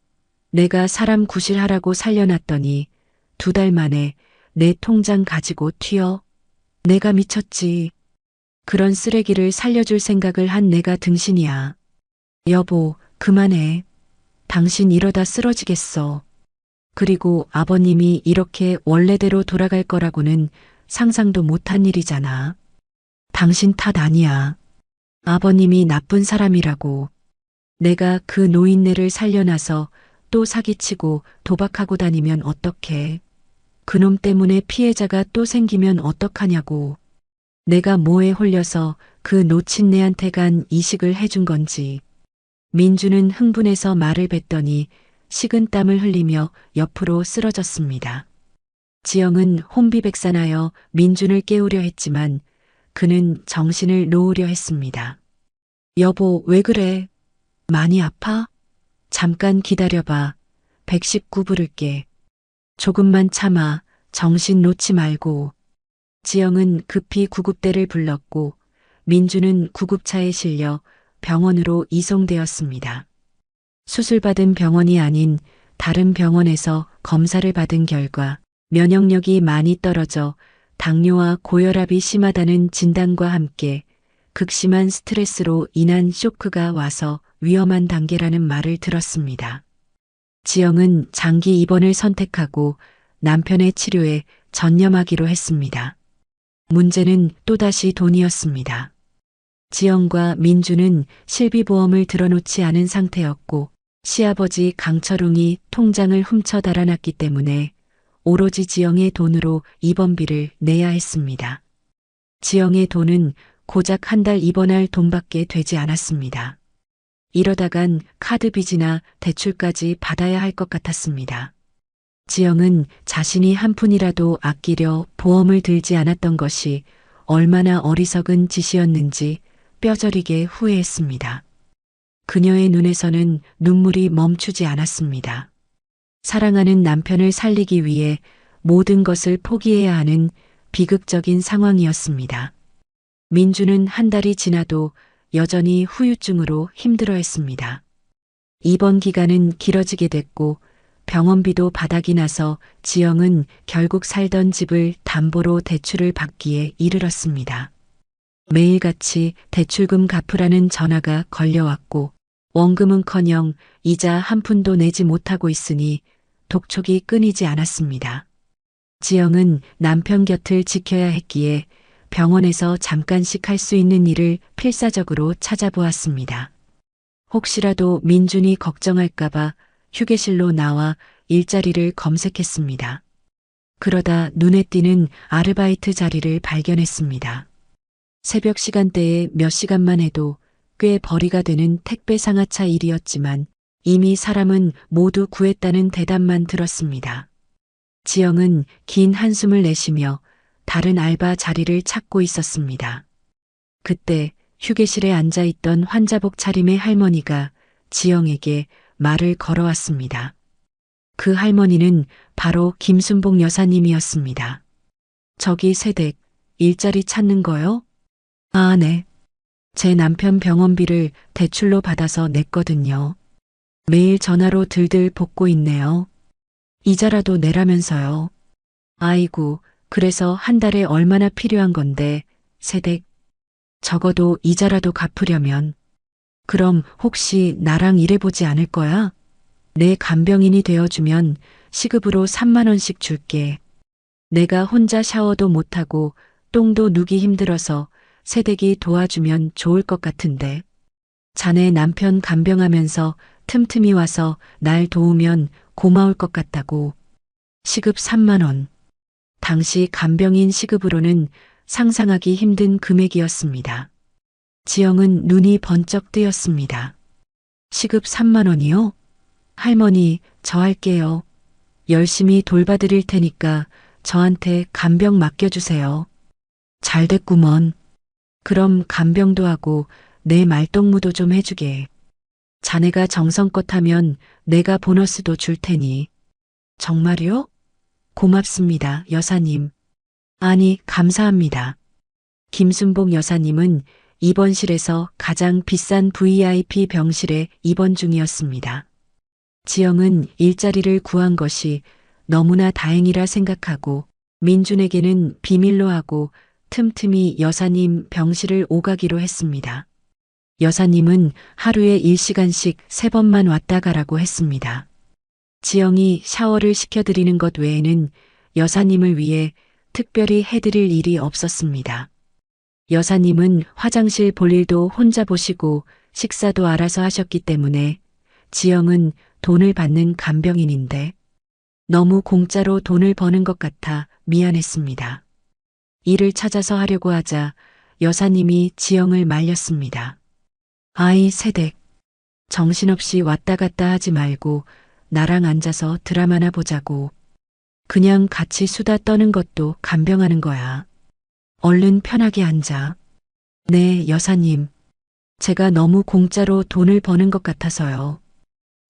내가 사람 구실하라고 살려놨더니 두 달 만에 내 통장 가지고 튀어. 내가 미쳤지. 그런 쓰레기를 살려줄 생각을 한 내가 등신이야. 여보, 그만해. 당신 이러다 쓰러지겠어. 그리고 아버님이 이렇게 원래대로 돌아갈 거라고는 상상도 못한 일이잖아. 당신 탓 아니야. 아버님이 나쁜 사람이라고. 내가 그 노인네를 살려놔서 또 사기치고 도박하고 다니면 어떡해. 그놈 때문에 피해자가 또 생기면 어떡하냐고. 내가 뭐에 홀려서 그 놓친 내한테 간 이식을 해준 건지. 민주는 흥분해서 말을 뱉더니 식은땀을 흘리며 옆으로 쓰러졌습니다. 지영은 혼비백산하여 민준을 깨우려 했지만 그는 정신을 놓으려 했습니다. 여보, 왜 그래? 많이 아파? 잠깐 기다려봐. 119 부를게. 조금만 참아. 정신 놓지 말고. 지영은 급히 구급대를 불렀고 민주는 구급차에 실려 병원으로 이송되었습니다. 수술받은 병원이 아닌 다른 병원에서 검사를 받은 결과 면역력이 많이 떨어져 당뇨와 고혈압이 심하다는 진단과 함께 극심한 스트레스로 인한 쇼크가 와서 위험한 단계라는 말을 들었습니다. 지영은 장기 입원을 선택하고 남편의 치료에 전념하기로 했습니다. 문제는 또다시 돈이었습니다. 지영과 민주는 실비보험을 들어놓지 않은 상태였고 시아버지 강철웅이 통장을 훔쳐 달아났기 때문에 오로지 지영의 돈으로 입원비를 내야 했습니다. 지영의 돈은 고작 한 달 입원할 돈밖에 되지 않았습니다. 이러다간 카드 빚이나 대출까지 받아야 할 것 같았습니다. 지영은 자신이 한 푼이라도 아끼려 보험을 들지 않았던 것이 얼마나 어리석은 짓이었는지 뼈저리게 후회했습니다. 그녀의 눈에서는 눈물이 멈추지 않았습니다. 사랑하는 남편을 살리기 위해 모든 것을 포기해야 하는 비극적인 상황이었습니다. 민주는 한 달이 지나도 여전히 후유증으로 힘들어했습니다. 입원 기간은 길어지게 됐고 병원비도 바닥이 나서 지영은 결국 살던 집을 담보로 대출을 받기에 이르렀습니다. 매일같이 대출금 갚으라는 전화가 걸려왔고 원금은커녕 이자 한 푼도 내지 못하고 있으니 독촉이 끊이지 않았습니다. 지영은 남편 곁을 지켜야 했기에 병원에서 잠깐씩 할 수 있는 일을 필사적으로 찾아보았습니다. 혹시라도 민준이 걱정할까봐 휴게실로 나와 일자리를 검색했습니다. 그러다 눈에 띄는 아르바이트 자리를 발견했습니다. 새벽 시간대에 몇 시간만 해도 꽤 벌이가 되는 택배 상하차 일이었지만 이미 사람은 모두 구했다는 대답만 들었습니다. 지영은 긴 한숨을 내쉬며 다른 알바 자리를 찾고 있었습니다. 그때 휴게실에 앉아있던 환자복 차림의 할머니가 지영에게 말을 걸어왔습니다. 그 할머니는 바로 김순복 여사님이었습니다. 저기 세댁, 일자리 찾는 거요? 아, 네. 제 남편 병원비를 대출로 받아서 냈거든요. 매일 전화로 들들 볶고 있네요. 이자라도 내라면서요. 아이고, 그래서 한 달에 얼마나 필요한 건데, 세댁. 적어도 이자라도 갚으려면. 그럼 혹시 나랑 일해보지 않을 거야? 내 간병인이 되어주면 시급으로 3만 원씩 줄게. 내가 혼자 샤워도 못하고 똥도 누기 힘들어서 세댁이 도와주면 좋을 것 같은데. 자네 남편 간병하면서 틈틈이 와서 날 도우면 고마울 것 같다고. 시급 3만 원. 당시 간병인 시급으로는 상상하기 힘든 금액이었습니다. 지영은 눈이 번쩍 뜨였습니다. 시급 3만 원이요? 할머니, 저 할게요. 열심히 돌봐드릴 테니까 저한테 간병 맡겨주세요. 잘 됐구먼. 그럼 간병도 하고 내 말동무도 좀 해주게. 자네가 정성껏 하면 내가 보너스도 줄 테니. 정말요? 고맙습니다, 여사님. 아니, 감사합니다. 김순복 여사님은 입원실에서 가장 비싼 VIP 병실에 입원 중이었습니다. 지영은 일자리를 구한 것이 너무나 다행이라 생각하고 민준에게는 비밀로 하고 틈틈이 여사님 병실을 오가기로 했습니다. 여사님은 하루에 1시간씩 3번만 왔다 가라고 했습니다. 지영이 샤워를 시켜드리는 것 외에는 여사님을 위해 특별히 해드릴 일이 없었습니다. 여사님은 화장실 볼 일도 혼자 보시고 식사도 알아서 하셨기 때문에 지영은 돈을 받는 간병인인데 너무 공짜로 돈을 버는 것 같아 미안했습니다. 일을 찾아서 하려고 하자 여사님이 지영을 말렸습니다. 아이 새댁, 정신없이 왔다 갔다 하지 말고 나랑 앉아서 드라마나 보자고. 그냥 같이 수다 떠는 것도 간병하는 거야. 얼른 편하게 앉아. 네, 여사님. 제가 너무 공짜로 돈을 버는 것 같아서요.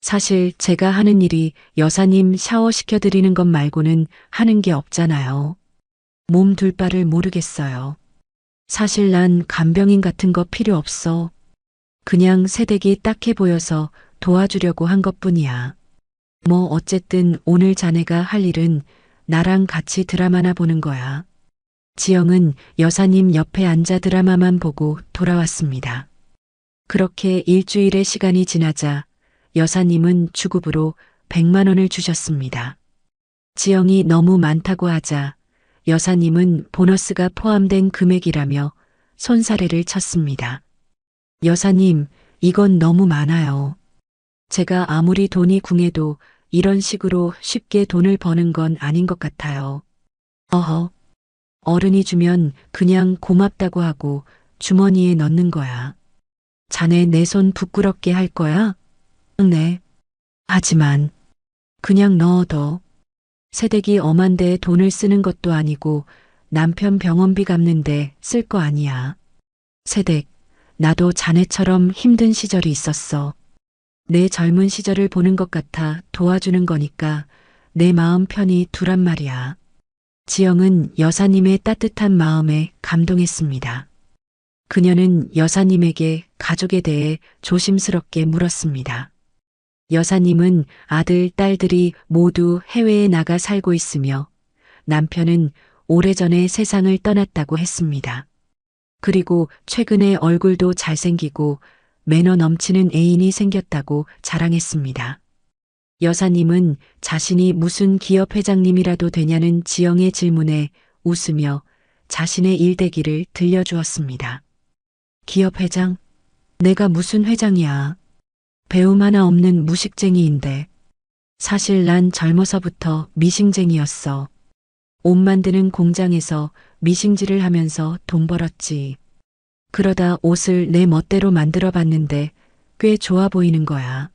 사실 제가 하는 일이 여사님 샤워시켜드리는 것 말고는 하는 게 없잖아요. 몸 둘 바를 모르겠어요. 사실 난 간병인 같은 거 필요 없어. 그냥 새댁이 딱해 보여서 도와주려고 한 것뿐이야. 뭐 어쨌든 오늘 자네가 할 일은 나랑 같이 드라마나 보는 거야. 지영은 여사님 옆에 앉아 드라마만 보고 돌아왔습니다. 그렇게 일주일의 시간이 지나자 여사님은 주급으로 100만 원을 주셨습니다. 지영이 너무 많다고 하자 여사님은 보너스가 포함된 금액이라며 손사래를 쳤습니다. 여사님, 이건 너무 많아요. 제가 아무리 돈이 궁해도 이런 식으로 쉽게 돈을 버는 건 아닌 것 같아요. 어허, 어른이 주면 그냥 고맙다고 하고 주머니에 넣는 거야. 자네 내 손 부끄럽게 할 거야? 네. 하지만 그냥 넣어둬. 새댁이 엄한데 돈을 쓰는 것도 아니고 남편 병원비 갚는데 쓸 거 아니야. 새댁, 나도 자네처럼 힘든 시절이 있었어. 내 젊은 시절을 보는 것 같아 도와주는 거니까 내 마음 편히 두란 말이야. 지영은 여사님의 따뜻한 마음에 감동했습니다. 그녀는 여사님에게 가족에 대해 조심스럽게 물었습니다. 여사님은 아들, 딸들이 모두 해외에 나가 살고 있으며 남편은 오래전에 세상을 떠났다고 했습니다. 그리고 최근에 얼굴도 잘생기고 매너 넘치는 애인이 생겼다고 자랑했습니다. 여사님은 자신이 무슨 기업 회장님이라도 되냐는 지영의 질문에 웃으며 자신의 일대기를 들려주었습니다. 기업 회장? 내가 무슨 회장이야. 배움 하나 없는 무식쟁이인데. 사실 난 젊어서부터 미싱쟁이였어. 옷 만드는 공장에서 미싱질을 하면서 돈 벌었지. 그러다 옷을 내 멋대로 만들어 봤는데 꽤 좋아 보이는 거야.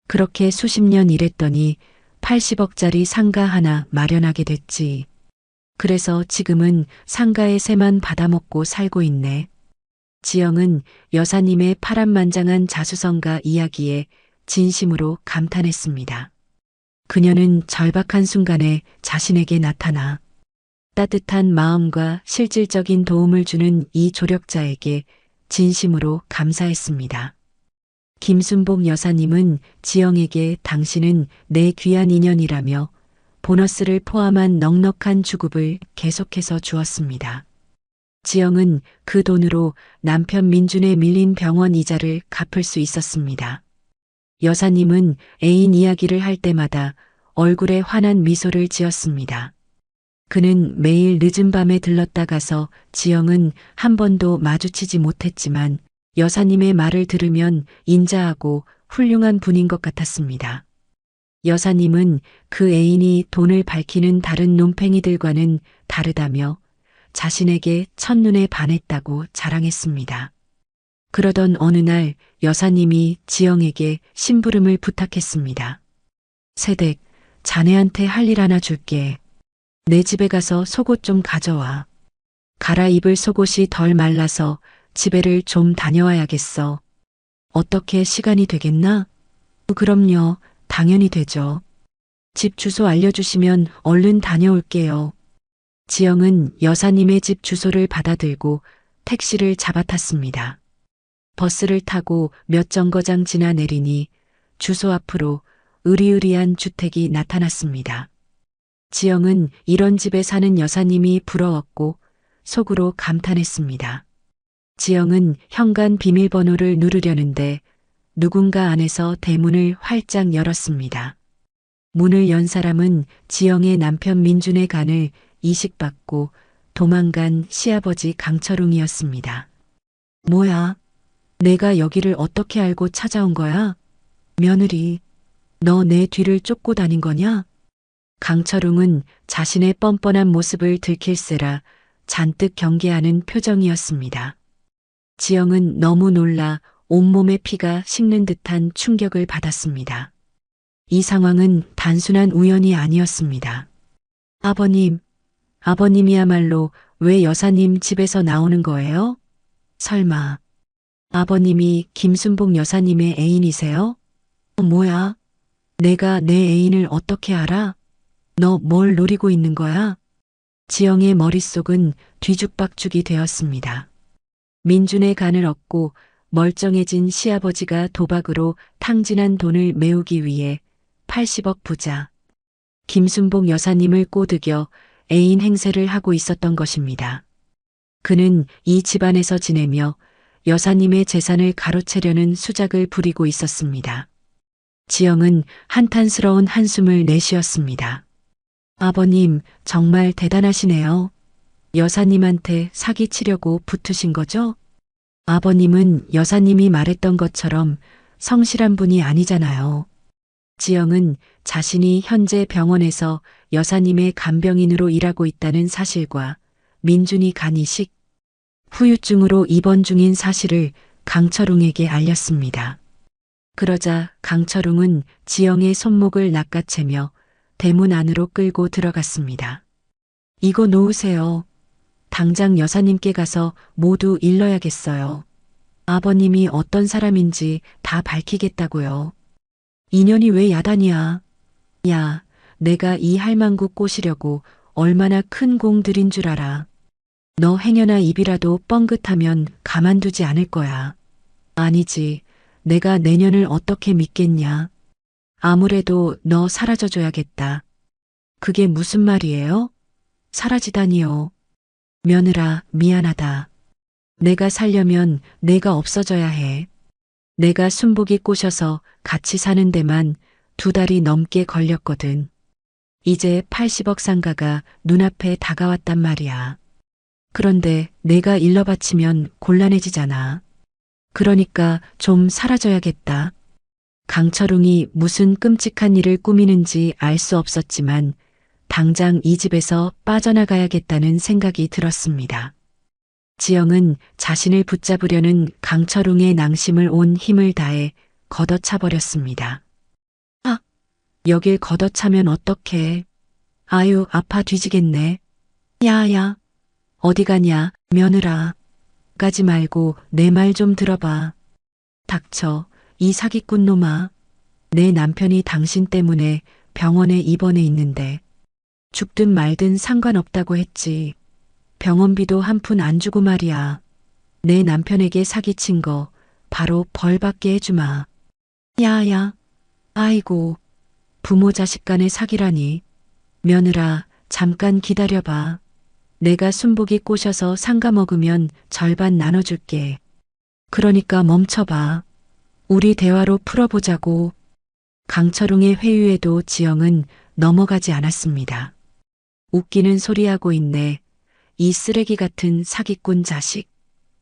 그렇게 수십 년 일했더니 80억짜리 상가 하나 마련하게 됐지. 그래서 지금은 상가의 새만 받아먹고 살고 있네. 지영은 여사님의 파란만장한 자수성가 이야기에 진심으로 감탄했습니다. 그녀는 절박한 순간에 자신에게 나타나 따뜻한 마음과 실질적인 도움을 주는 이 조력자에게 진심으로 감사했습니다. 김순복 여사님은 지영에게 당신은 내 귀한 인연이라며 보너스를 포함한 넉넉한 주급을 계속해서 주었습니다. 지영은 그 돈으로 남편 민준의 밀린 병원 이자를 갚을 수 있었습니다. 여사님은 애인 이야기를 할 때마다 얼굴에 환한 미소를 지었습니다. 그는 매일 늦은 밤에 들렀다 가서 지영은 한 번도 마주치지 못했지만 여사님의 말을 들으면 인자하고 훌륭한 분인 것 같았습니다. 여사님은 그 애인이 돈을 밝히는 다른 논팽이들과는 다르다며 자신에게 첫눈에 반했다고 자랑했습니다. 그러던 어느 날 여사님이 지영에게 심부름을 부탁했습니다. 새댁, 자네한테 할 일 하나 줄게. 내 집에 가서 속옷 좀 가져와. 갈아입을 속옷이 덜 말라서 집에를 좀 다녀와야겠어. 어떻게 시간이 되겠나? 그럼요, 당연히 되죠. 집 주소 알려주시면 얼른 다녀올게요. 지영은 여사님의 집 주소를 받아들고 택시를 잡아탔습니다. 버스를 타고 몇 정거장 지나 내리니 주소 앞으로 으리으리한 주택이 나타났습니다. 지영은 이런 집에 사는 여사님이 부러웠고 속으로 감탄했습니다. 지영은 현관 비밀번호를 누르려는데 누군가 안에서 대문을 활짝 열었습니다. 문을 연 사람은 지영의 남편 민준의 간을 이식받고 도망간 시아버지 강철웅이었습니다. 뭐야? 내가 여기를 어떻게 알고 찾아온 거야? 며느리, 너 내 뒤를 쫓고 다닌 거냐? 강철웅은 자신의 뻔뻔한 모습을 들킬세라 잔뜩 경계하는 표정이었습니다. 지영은 너무 놀라 온몸에 피가 식는 듯한 충격을 받았습니다. 이 상황은 단순한 우연이 아니었습니다. 아버님, 아버님이야말로 왜 여사님 집에서 나오는 거예요? 설마, 아버님이 김순복 여사님의 애인이세요? 뭐야? 내가 내 애인을 어떻게 알아? 너 뭘 노리고 있는 거야? 지영의 머릿속은 뒤죽박죽이 되었습니다. 민준의 간을 얻고 멀쩡해진 시아버지가 도박으로 탕진한 돈을 메우기 위해 80억 부자 김순복 여사님을 꼬드겨 애인 행세를 하고 있었던 것입니다. 그는 이 집안에서 지내며 여사님의 재산을 가로채려는 수작을 부리고 있었습니다. 지영은 한탄스러운 한숨을 내쉬었습니다. 아버님, 정말 대단하시네요. 여사님한테 사기치려고 붙으신 거죠? 아버님은 여사님이 말했던 것처럼 성실한 분이 아니잖아요. 지영은 자신이 현재 병원에서 여사님의 간병인으로 일하고 있다는 사실과 민준이 간이식, 후유증으로 입원 중인 사실을 강철웅에게 알렸습니다. 그러자 강철웅은 지영의 손목을 낚아채며 대문 안으로 끌고 들어갔습니다. 이거 놓으세요. 당장 여사님께 가서 모두 일러야겠어요. 아버님이 어떤 사람인지 다 밝히겠다고요. 인연이 왜 야단이야? 야, 내가 이 할망구 꼬시려고 얼마나 큰 공 들인 줄 알아. 너 행여나 입이라도 뻥긋하면 가만두지 않을 거야. 아니지, 내가 내년을 어떻게 믿겠냐. 아무래도 너 사라져줘야겠다. 그게 무슨 말이에요? 사라지다니요. 며느라, 미안하다. 내가 살려면 내가 없어져야 해. 내가 순복이 꼬셔서 같이 사는 데만 2달이 넘게 걸렸거든. 이제 80억 상가가 눈앞에 다가왔단 말이야. 그런데 내가 일러 바치면 곤란해지잖아. 그러니까 좀 사라져야겠다. 강철웅이 무슨 끔찍한 일을 꾸미는지 알 수 없었지만 당장 이 집에서 빠져나가야겠다는 생각이 들었습니다. 지영은 자신을 붙잡으려는 강철웅의 낭심을 온 힘을 다해 걷어차버렸습니다. 아, 여길 걷어차면 어떡해. 아유, 아파 뒤지겠네. 야야, 어디 가냐, 며느라. 가지 말고 내 말 좀 들어봐. 닥쳐, 이 사기꾼 놈아. 내 남편이 당신 때문에 병원에 입원해 있는데 죽든 말든 상관없다고 했지. 병원비도 한 푼 안 주고 말이야. 내 남편에게 사기친 거 바로 벌받게 해주마. 야야, 아이고, 부모 자식 간의 사기라니. 며느라, 잠깐 기다려봐. 내가 순복이 꼬셔서 상가 먹으면 절반 나눠줄게. 그러니까 멈춰봐. 우리 대화로 풀어보자고. 강철웅의 회유에도 지영은 넘어가지 않았습니다. 웃기는 소리하고 있네. 이 쓰레기 같은 사기꾼 자식.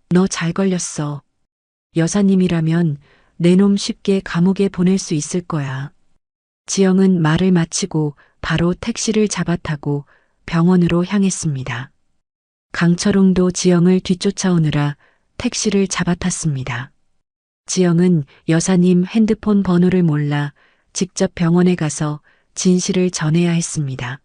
너 잘 걸렸어. 여사님이라면 내 놈 쉽게 감옥에 보낼 수 있을 거야. 지영은 말을 마치고 바로 택시를 잡아타고 병원으로 향했습니다. 강철웅도 지영을 뒤쫓아오느라 택시를 잡아탔습니다. 지영은 여사님 핸드폰 번호를 몰라 직접 병원에 가서 진실을 전해야 했습니다.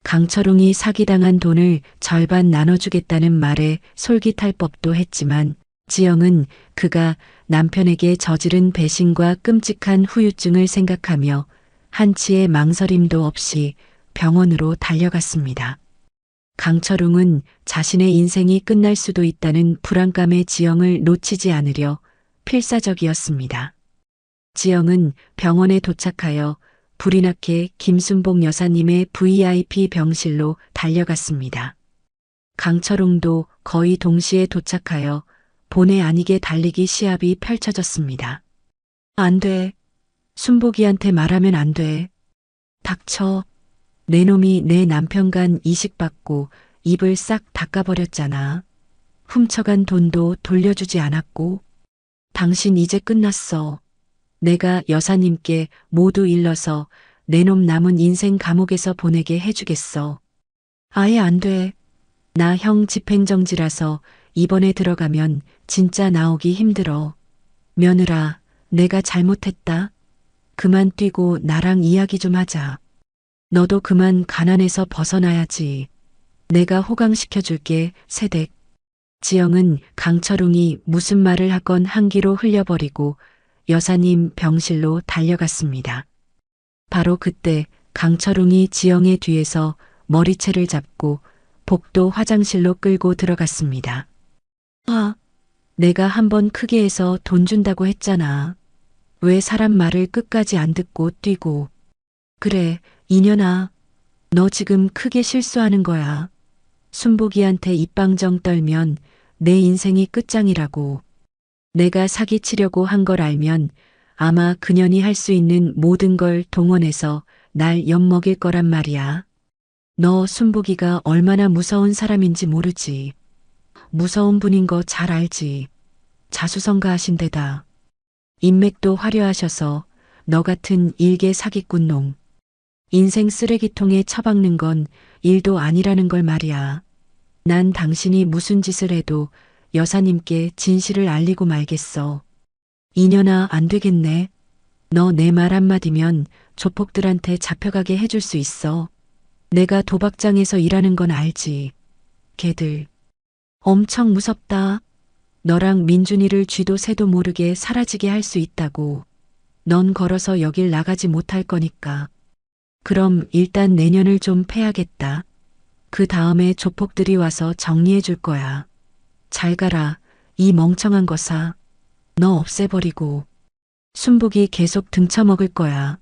강철웅이 사기당한 돈을 절반 나눠주겠다는 말에 솔깃할 법도 했지만 지영은 그가 남편에게 저지른 배신과 끔찍한 후유증을 생각하며 한치의 망설임도 없이 병원으로 달려갔습니다. 강철웅은 자신의 인생이 끝날 수도 있다는 불안감에 지영을 놓치지 않으려 필사적이었습니다. 지영은 병원에 도착하여 불이 나게 김순복 여사님의 VIP 병실로 달려갔습니다. 강철웅도 거의 동시에 도착하여 본의 아니게 달리기 시합이 펼쳐졌습니다. 안 돼. 순복이한테 말하면 안 돼. 닥쳐. 내 놈이 내 남편간 이식받고 입을 싹 닦아버렸잖아. 훔쳐간 돈도 돌려주지 않았고. 당신 이제 끝났어. 내가 여사님께 모두 일러서 내 놈 남은 인생 감옥에서 보내게 해주겠어. 아예 안 돼. 나 형 집행정지라서 이번에 들어가면 진짜 나오기 힘들어. 며느라, 내가 잘못했다. 그만 뛰고 나랑 이야기 좀 하자. 너도 그만 가난해서 벗어나야지. 내가 호강시켜줄게, 세댁. 지영은 강철웅이 무슨 말을 하건 한기로 흘려버리고 여사님 병실로 달려갔습니다. 바로 그때 강철웅이 지영의 뒤에서 머리채를 잡고 복도 화장실로 끌고 들어갔습니다. 아, 내가 한번 크게 해서 돈 준다고 했잖아. 왜 사람 말을 끝까지 안 듣고 뛰고. 그래, 이년아. 너 지금 크게 실수하는 거야. 순복이한테 입방정 떨면 내 인생이 끝장이라고. 내가 사기치려고 한 걸 알면 아마 그년이 할 수 있는 모든 걸 동원해서 날 엿먹일 거란 말이야. 너 순복이가 얼마나 무서운 사람인지 모르지. 무서운 분인 거 잘 알지. 자수성가하신 데다. 인맥도 화려하셔서 너 같은 일개 사기꾼 놈. 인생 쓰레기통에 처박는 건 일도 아니라는 걸 말이야. 난 당신이 무슨 짓을 해도 여사님께 진실을 알리고 말겠어. 이년아, 안 되겠네. 너 내 말 한마디면 조폭들한테 잡혀가게 해줄 수 있어. 내가 도박장에서 일하는 건 알지. 걔들. 엄청 무섭다. 너랑 민준이를 쥐도 새도 모르게 사라지게 할 수 있다고. 넌 걸어서 여길 나가지 못할 거니까. 그럼 일단 내년을 좀 패야겠다. 그 다음에 조폭들이 와서 정리해 줄 거야. 잘 가라, 이 멍청한 거사. 너 없애버리고. 순복이 계속 등쳐먹을 거야.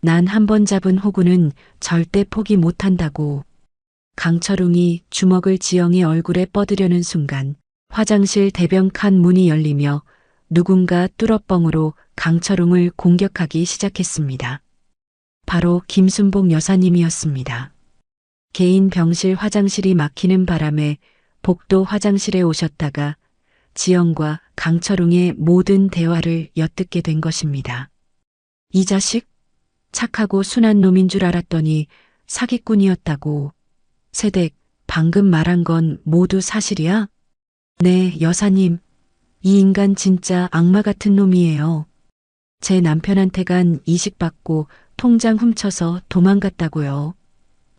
난 한 번 잡은 호구는 절대 포기 못한다고. 강철웅이 주먹을 지영의 얼굴에 뻗으려는 순간 화장실 대변 칸 문이 열리며 누군가 뚫어뻥으로 강철웅을 공격하기 시작했습니다. 바로 김순복 여사님이었습니다. 개인 병실 화장실이 막히는 바람에 복도 화장실에 오셨다가 지영과 강철웅의 모든 대화를 엿듣게 된 것입니다. 이 자식? 착하고 순한 놈인 줄 알았더니 사기꾼이었다고. 세댁, 방금 말한 건 모두 사실이야? 네, 여사님. 이 인간 진짜 악마 같은 놈이에요. 제 남편한테 간 이식 받고 통장 훔쳐서 도망갔다고요.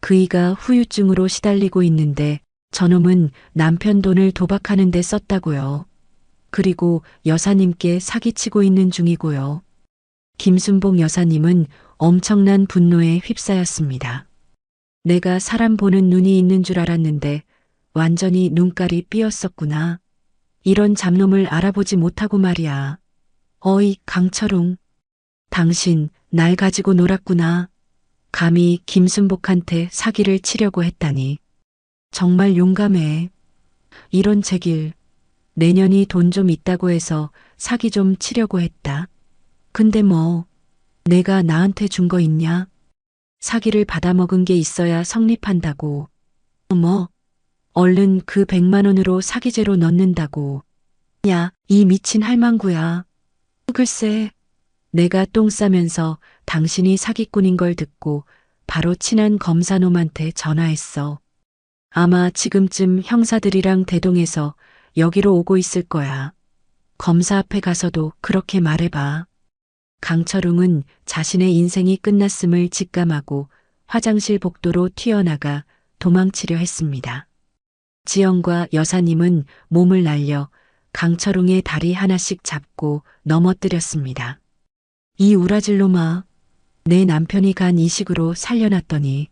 그이가 후유증으로 시달리고 있는데 저놈은 남편 돈을 도박하는 데 썼다고요. 그리고 여사님께 사기치고 있는 중이고요. 김순복 여사님은 엄청난 분노에 휩싸였습니다. 내가 사람 보는 눈이 있는 줄 알았는데 완전히 눈깔이 삐었었구나. 이런 잡놈을 알아보지 못하고 말이야. 어이, 강철웅. 당신 날 가지고 놀았구나. 감히 김순복한테 사기를 치려고 했다니. 정말 용감해. 이런 제길. 내년이 돈 좀 있다고 해서 사기 좀 치려고 했다. 근데 뭐 내가 나한테 준 거 있냐? 사기를 받아먹은 게 있어야 성립한다고. 뭐 얼른 그 100만 원으로 사기죄로 넣는다고. 야, 이 미친 할망구야. 글쎄, 내가 똥 싸면서 당신이 사기꾼인 걸 듣고 바로 친한 검사놈한테 전화했어. 아마 지금쯤 형사들이랑 대동해서 여기로 오고 있을 거야. 검사 앞에 가서도 그렇게 말해봐. 강철웅은 자신의 인생이 끝났음을 직감하고 화장실 복도로 튀어나가 도망치려 했습니다. 지영과 여사님은 몸을 날려 강철웅의 다리 하나씩 잡고 넘어뜨렸습니다. 이 우라질놈아, 내 남편이 간 이식으로 살려놨더니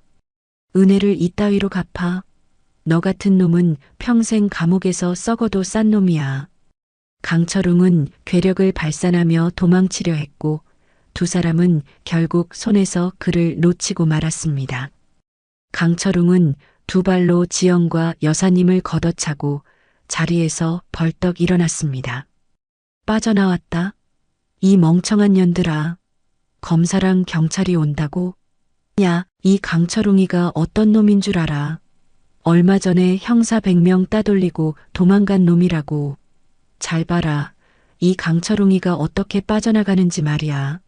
은혜를 이따위로 갚아. 너 같은 놈은 평생 감옥에서 썩어도 싼 놈이야. 강철웅은 괴력을 발산하며 도망치려 했고 두 사람은 결국 손에서 그를 놓치고 말았습니다. 강철웅은 두 발로 지영과 여사님을 걷어차고 자리에서 벌떡 일어났습니다. 빠져나왔다. 이 멍청한 년들아. 검사랑 경찰이 온다고? 야, 이 강철웅이가 어떤 놈인 줄 알아? 얼마 전에 형사 100명 따돌리고 도망간 놈이라고. 잘 봐라. 이 강철웅이가 어떻게 빠져나가는지 말이야.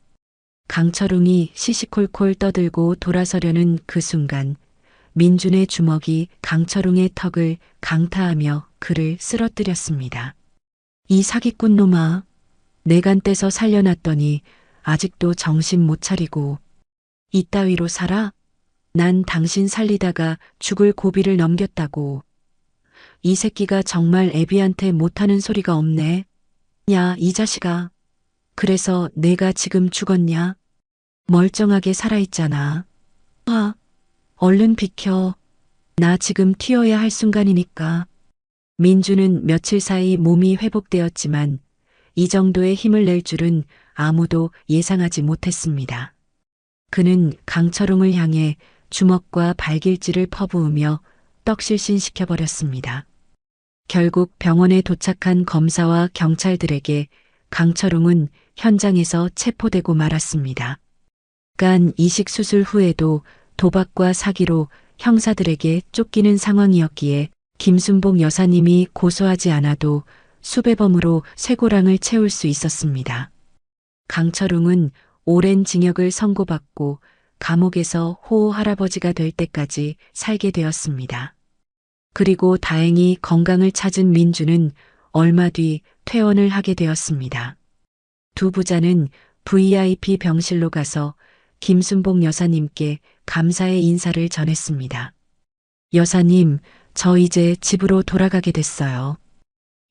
강철웅이 시시콜콜 떠들고 돌아서려는 그 순간 민준의 주먹이 강철웅의 턱을 강타하며 그를 쓰러뜨렸습니다. 이 사기꾼 놈아. 내간 떼서 살려놨더니 아직도 정신 못 차리고 이따위로 살아? 난 당신 살리다가 죽을 고비를 넘겼다고. 이 새끼가 정말 애비한테 못하는 소리가 없네. 야, 이 자식아. 그래서 내가 지금 죽었냐? 멀쩡하게 살아있잖아. 아, 얼른 비켜. 나 지금 튀어야 할 순간이니까. 민주는 며칠 사이 몸이 회복되었지만 이 정도의 힘을 낼 줄은 아무도 예상하지 못했습니다. 그는 강철웅을 향해 주먹과 발길질을 퍼부으며 떡실신시켜버렸습니다. 결국 병원에 도착한 검사와 경찰들에게 강철웅은 현장에서 체포되고 말았습니다. 간 이식 수술 후에도 도박과 사기로 형사들에게 쫓기는 상황이었기에 김순복 여사님이 고소하지 않아도 수배범으로 쇠고랑을 채울 수 있었습니다. 강철웅은 오랜 징역을 선고받고 감옥에서 호호 할아버지가 될 때까지 살게 되었습니다. 그리고 다행히 건강을 찾은 민주는 얼마 뒤 퇴원을 하게 되었습니다. 두 부자는 VIP 병실로 가서 김순복 여사님께 감사의 인사를 전했습니다. 여사님, 저 이제 집으로 돌아가게 됐어요.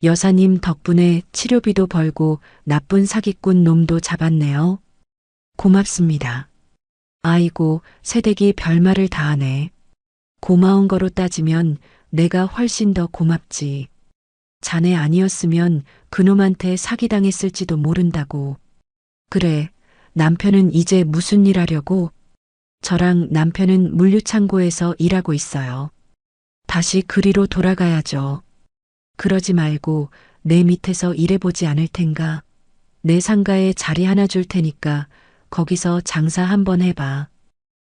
여사님 덕분에 치료비도 벌고 나쁜 사기꾼 놈도 잡았네요. 고맙습니다. 아이고, 새댁이 별말을 다 하네. 고마운 거로 따지면 내가 훨씬 더 고맙지. 자네 아니었으면 그놈한테 사기당했을지도 모른다고. 그래, 남편은 이제 무슨 일 하려고? 저랑 남편은 물류창고에서 일하고 있어요. 다시 그리로 돌아가야죠. 그러지 말고 내 밑에서 일해보지 않을 텐가. 내 상가에 자리 하나 줄 테니까 거기서 장사 한번 해봐.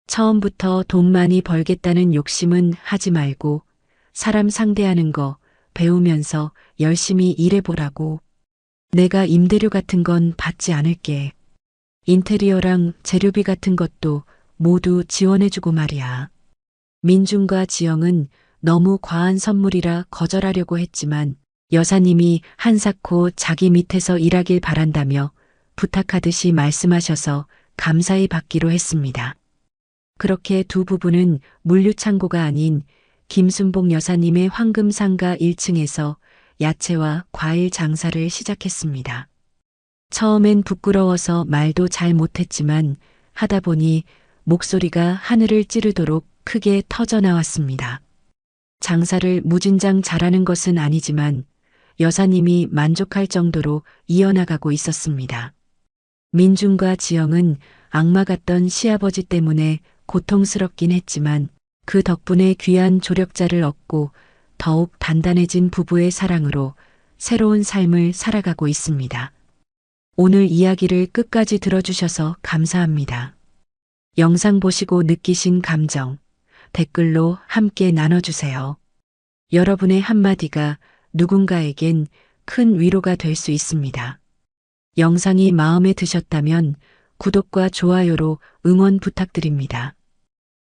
처음부터 돈 많이 벌겠다는 욕심은 하지 말고 사람 상대하는 거 배우면서 열심히 일해보라고. 내가 임대료 같은 건 받지 않을게. 인테리어랑 재료비 같은 것도 모두 지원해주고 말이야. 민준과 지영은 너무 과한 선물이라 거절하려고 했지만 여사님이 한사코 자기 밑에서 일하길 바란다며 부탁하듯이 말씀하셔서 감사히 받기로 했습니다. 그렇게 두 부부는 물류창고가 아닌 김순복 여사님의 황금상가 1층에서 야채와 과일 장사를 시작했습니다. 처음엔 부끄러워서 말도 잘 못했지만 하다 보니 목소리가 하늘을 찌르도록 크게 터져 나왔습니다. 장사를 무진장 잘하는 것은 아니지만 여사님이 만족할 정도로 이어나가고 있었습니다. 민준과 지영은 악마 같던 시아버지 때문에 고통스럽긴 했지만 그 덕분에 귀한 조력자를 얻고 더욱 단단해진 부부의 사랑으로 새로운 삶을 살아가고 있습니다. 오늘 이야기를 끝까지 들어주셔서 감사합니다. 영상 보시고 느끼신 감정, 댓글로 함께 나눠주세요. 여러분의 한마디가 누군가에겐 큰 위로가 될 수 있습니다. 영상이 마음에 드셨다면 구독과 좋아요로 응원 부탁드립니다.